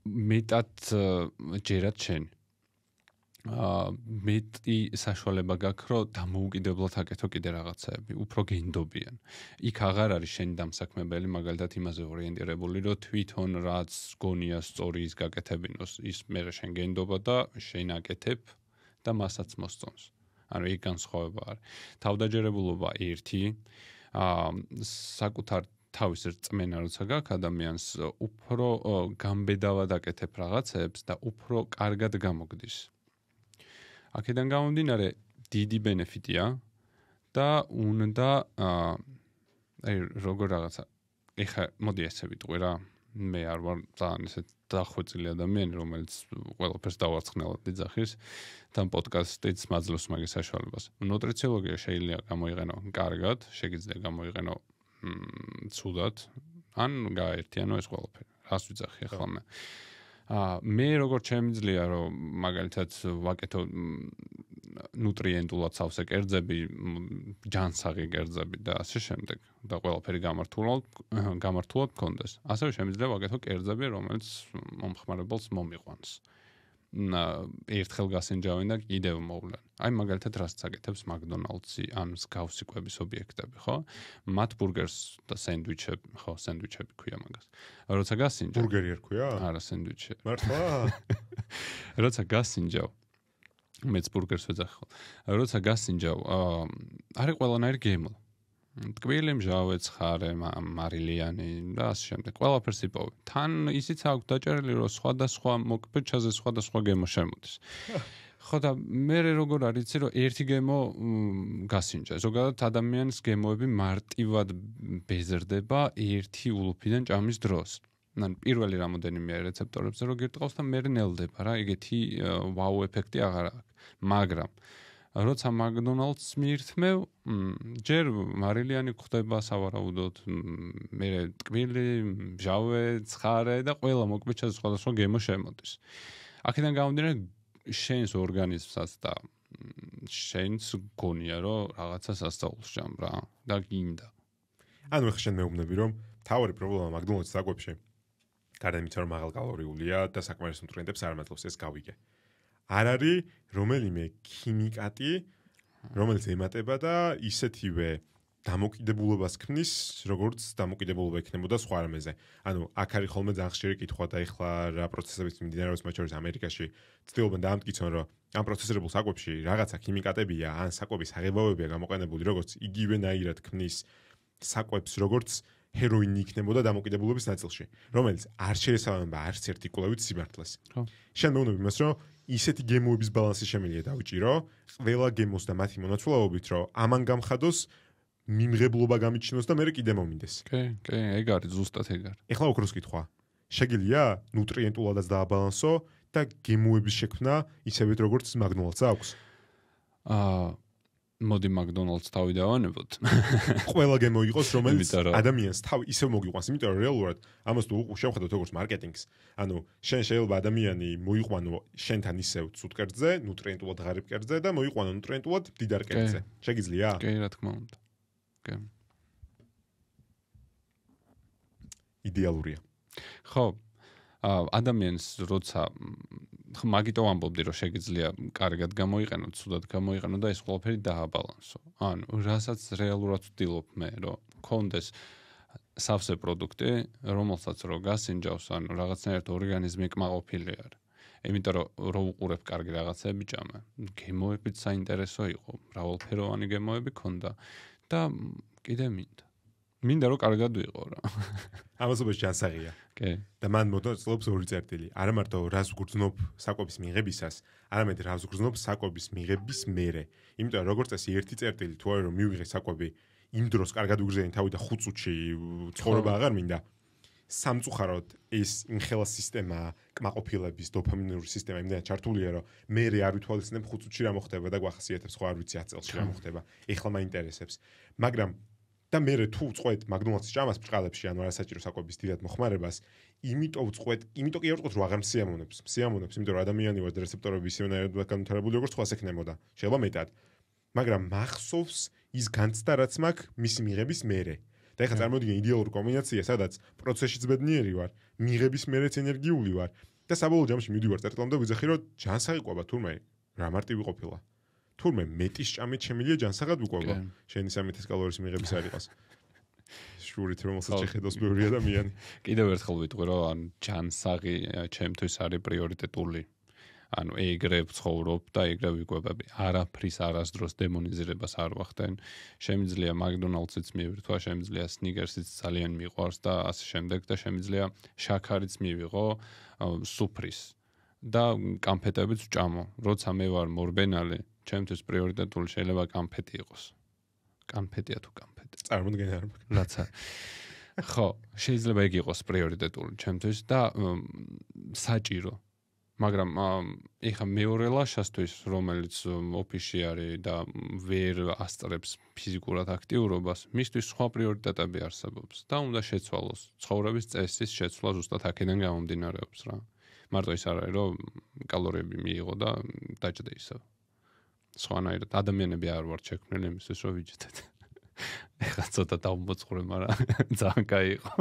[SPEAKER 2] მეტად ჯერად შენ. მეტი საშუალება გაქვს, რომ დამოუკიდებლად აკეთო კიდე რაღაცები, უფრო გენდობიან. იქ აღარ არის შენი დამსაქმებელი, მაგალითად იმაზე ორიენტირებული, რომ თვითონ რაც გონია სწორი ის გაკეთებინოს, ის მერე შენ გენდობა და შენ აკეთებ და მასაც მოსწონს. ანუ იქ განსხვავება არის. თავდაჯერებულობა ერთი, საკუთარ თავის რწმენა როცა გაქვს ადამიანს, უფრო გამბედავად აკეთებ რაღაცებს და უფრო კარგად გამოგდის. აქედან გამომდინარე დიდი ბენეფიტია და უნდა როგორ რაღაცა ეხა მოდი ესე ვიტყვი რა მე არ ვარ ძალიან ესე დახვეწილი ადამიანი რომელიც ყველაფერს დავარცხნელად იძახის თან პოდკასტიც მაძლევს მაგის საშუალებას. ნუტრიციოლოგია შეიძლება გამოიყენო კარგად, შეგიძლია გამოიყენო ცუდად ან გააერთიანო ეს ყველაფერი. რას ვიძახი ახლა მე? მე როგორც შემიძლია რომ მაგალითად ვაკეთო ნუტრიენტულად სავსე კერძები, ჯანსაღი კერძები და ასე შემდეგ და ყველაფერი გამართულად მქონდეს. ასევე შემიძლია ვაკეთო კერძები, რომელიც მომხმარებელს მომიყვანს. ერთხელ გასინჯავენ და კიდევ მოვლენ. აი მაგალითად რასაც აკეთებს McDonald's-ი ან მსგავსი კვების ობიექტები, ხო? მათ ბურგერს და სენდვიჩები, ხო, სენდვიჩები ქვია მაგას. როცა გასინჯავ.
[SPEAKER 1] ბურგერი არ ქვია?
[SPEAKER 2] არა, სენდვიჩი.
[SPEAKER 1] მართლა?
[SPEAKER 2] როცა გასინჯავ. მეც ბურგერს ვეძახი ხოლმე. როცა გასინჯავ, არის ყველანაირი გემო. ტკბილი, მჟავე, ცხარე, მარილიანი და ასე შემდეგ. ყველაფერს იპოვე. თან ისიც აქვს დაჭერილი, რომ სხვადასხვა მოკვეჩაზე სხვადასხვა გემო შემოდის. ხო და მე როგორ არის იცი რომ ერთი გემო გასინჯა. ზოგადად ადამიანის გემოები მარტივად ბეზრდება ერთი ულუფიდან ჭამის დროს. ან პირველი რამოდენიმე რეცეპტორებზე რო გირტყავს და მე ნელდება რა, ეგეთი ვაუ ეფექტი აღარ აქვს. მაგრამ როცა McDonald's მიირთმევ, ჯერ მარილიანი ხდება სავარაუდოდ, მე ტკბილი, მჟავე, ცხარე და ყველა მოკვეჩაზე სხვადასხვა გემო შემოდის. აქედან გამომდინარე შენს ორგანიზმსაც და შენს გონია რომ რაღაცა სასწაულს ჭამ რა და გინდა.
[SPEAKER 1] ანუ ხე შენ მეუბნები რომ თავი პრობლემა McDonald's საკვებში გარდა იმისა რომ მაღალკალორიულია და საკმარის ნუტრიენტებს არ მატლობს ეს გავიგე. არ არის რომელიმე ქიმიკატი რომელიც ემატება და ისეთივე დამოკიდებულებას ქმნის, როგორც დამოკიდებულება იქნებოდა სხვა რამეზე. ანუ აქ არის ხოლმე ძალიან ხშირი კითხვა და ეხლა რა პროცესებიც მიმდინარეობს მათ შორის ამერიკაში ცდილობენ დაამტკიცონ, რომ ამ პროცესირებულ საკვებში რაღაცა ქიმიკატებია, ან საკვების აღებავებია გამოყენებული, როგორც იგივენაირად ქმნის საკვებს, როგორც ჰეროინი იქნებოდა დამოკიდებულების ნაწილში, რომელიც არ შეესაბამება არც ერთი კვლევით სიმართლეს. შენ მეუბნები იმას, რომ ისეთი გემოების ბალანსი შემიძლია დავიჭირო, ყველა გემოს და მათი მონაცვლეობით, რომ ამან გამხადოს მიმღებლობა გამიჩინოს და მე კიდე მომინდეს.
[SPEAKER 2] კი, ეგ არის ზუსტად ეგ არის.
[SPEAKER 1] ეხლა ოქროს კითხვა. შეგიძლია ნუტრიენტულადაც დააბალანსო და გემოების შექმნა ისევე როგორც McDonald's აქვს?
[SPEAKER 2] მოდი McDonald's თავი დავანებოთ.
[SPEAKER 1] ყველა გემო იყოს, რომელიც ადამიანს თავი ისევ მოგიყვანს, იმიტომ რომ რეალურად ამას თუ შევხედოთ როგორც მარკეტინგს, ანუ შენ შეიძლება ადამიანი მოიყვანო შენთან ისევ ცუდ კერძზე, ნუტრიენტულად ღარიბ კერძზე და მოიყვანო ნუტრიენტულად მდიდარ კერძზე. შეგიძლია?
[SPEAKER 2] კი, რა თქმა უნდა. კი.
[SPEAKER 1] იდეალურია.
[SPEAKER 2] ხო, ადამიანს როცა მაგიტო ვამბობდი რომ შეგიძლია კარგად გამოიყენო, ცუდად გამოიყენო და ეს ყველაფერი დააბალანსო. ანუ რასაც რეალურად ვცდილობ მე, რომ კონდეს სავსე პროდუქტი, რომელსაც რო გასინჯავს, ანუ რაღაცნაირად ორგანიზმი კმაყოფილი არის. იმიტომ რომ უყურებ კარგი რაღაცები ჭამე. გემოებიც საინტერესო იყო, მრავალფეროვანი გემოები ქონდა და კიდე მინდა რომ კარგად ვიყო რა.
[SPEAKER 1] ამასობაში ჯანსაღია.
[SPEAKER 2] კი.
[SPEAKER 1] და მან მოდაწილობს ორი წერტილი. არა მარტო რას ვგრძნობ საკვების მიღებისას, არამედ რას ვგრძნობ საკვების მიღების მერე. იმიტომ რომ როგორც წესი ერთი წერტილი თუ არა რომ მივიღე საკვები იმ დროს კარგად ვიგრძენი თავი და 5 წუთში ცხოვრება აღარ მინდა. სამწუხაროდ ეს იმხელა სისტემა, კმაყოფილების, დოფამინური სისტემა იმდენად ჩართულია, რომ მე არ ვითვალისწინებ 5 წუთში რა მოხდება და გვახასიათებს ხო არ ვიცი 10 წელში რა მოხდება. ეხლა მაინტერესებს. მაგრამ და მე თუ წყვეთ მაგდონალდსის ჭამას ბრწყალებში ან არასაჭირო საკვების დიდად მოხმარებას, იმიტომ წყვეთ, იმიტომ კი არ ვწყვეთ რომ აღარ მსიამოვნებს, იმიტომ რომ ადამიანი ვარ და რეცეპტორები ისევენაირად განვითარებული როგორც სხვა ექნებოდა. შეიძლება მეტად. მაგრამ მახსოვს ის განცდა რაც მაქვს მისი მიღების მერე. და ეხლა წარმოვიდგინე იდეალური კომბინაცია, სადაც პროცესშიც ბედნიერი ვარ, მიღების მერეც ენერგიული ვარ და საბოლოო ჯამში მივდივარ წერტილამდე ვიძახი რომ ჯანსაღი ყვება თურმე რა მარტივი ყოფილა. თურმე მეტის ჭამით შემიძლია ჯანსაღად ვიყვება. შენი 300 კალორიის მიღების არ იყოს. შურით რომელსაც შეხედავს ბევრი ადამიანი.
[SPEAKER 2] კიდევ ერთხელ ვიტყვი რომ ან ჯანსაღი ჩემთვის არის პრიორიტეტული. ანუ ეგრე ვცხოვრობ და ეგრე ვიკვებები. არაფრის არასდროს დემონიზირებას არ ვახდენ. შემიძლია მაგდონალდსიც მივირთვა, შემიძლია სნიკერსიც ძალიან მიყვარს და ასე შემდეგ და შემიძლია შაქარიც მივიღო, სუფრის და კამფეტებიც ვჭამო. როცა მე ვარ მორბენალი, ჩემთვის პრიორიტეტული შეიძლება კამფეტი იყოს. კამფეტია თუ კამფეტი?
[SPEAKER 1] წარმოდგენა არ მაქვს.
[SPEAKER 2] რაცა. ხო, შეიძლება ეგ იყოს პრიორიტეტული ჩემთვის და საჭირო. მაგრამ ეხა მეორე ლაშასთვის, რომელიც ოფისში არის და ვერ ასწრებს ფიზიკურად აქტიურობას, მისთვის სხვა პრიორიტეტები არსებობს და უნდა შეცვალოს. ცხოვრების წესის შეცვლა ზუსტად აქედან გამომდინარეობს რა. მარტო ის არ არის, რომ კალორიები მიიღო და დაჭდე ისევ. სხვანაირად ადამიანები არ ვართ შექმნილი იმისთვის, რომ ვიჯდეთ. ეხლა ცოტა დავმოწყვრე, მაგრამ ძალიან კაი იყო.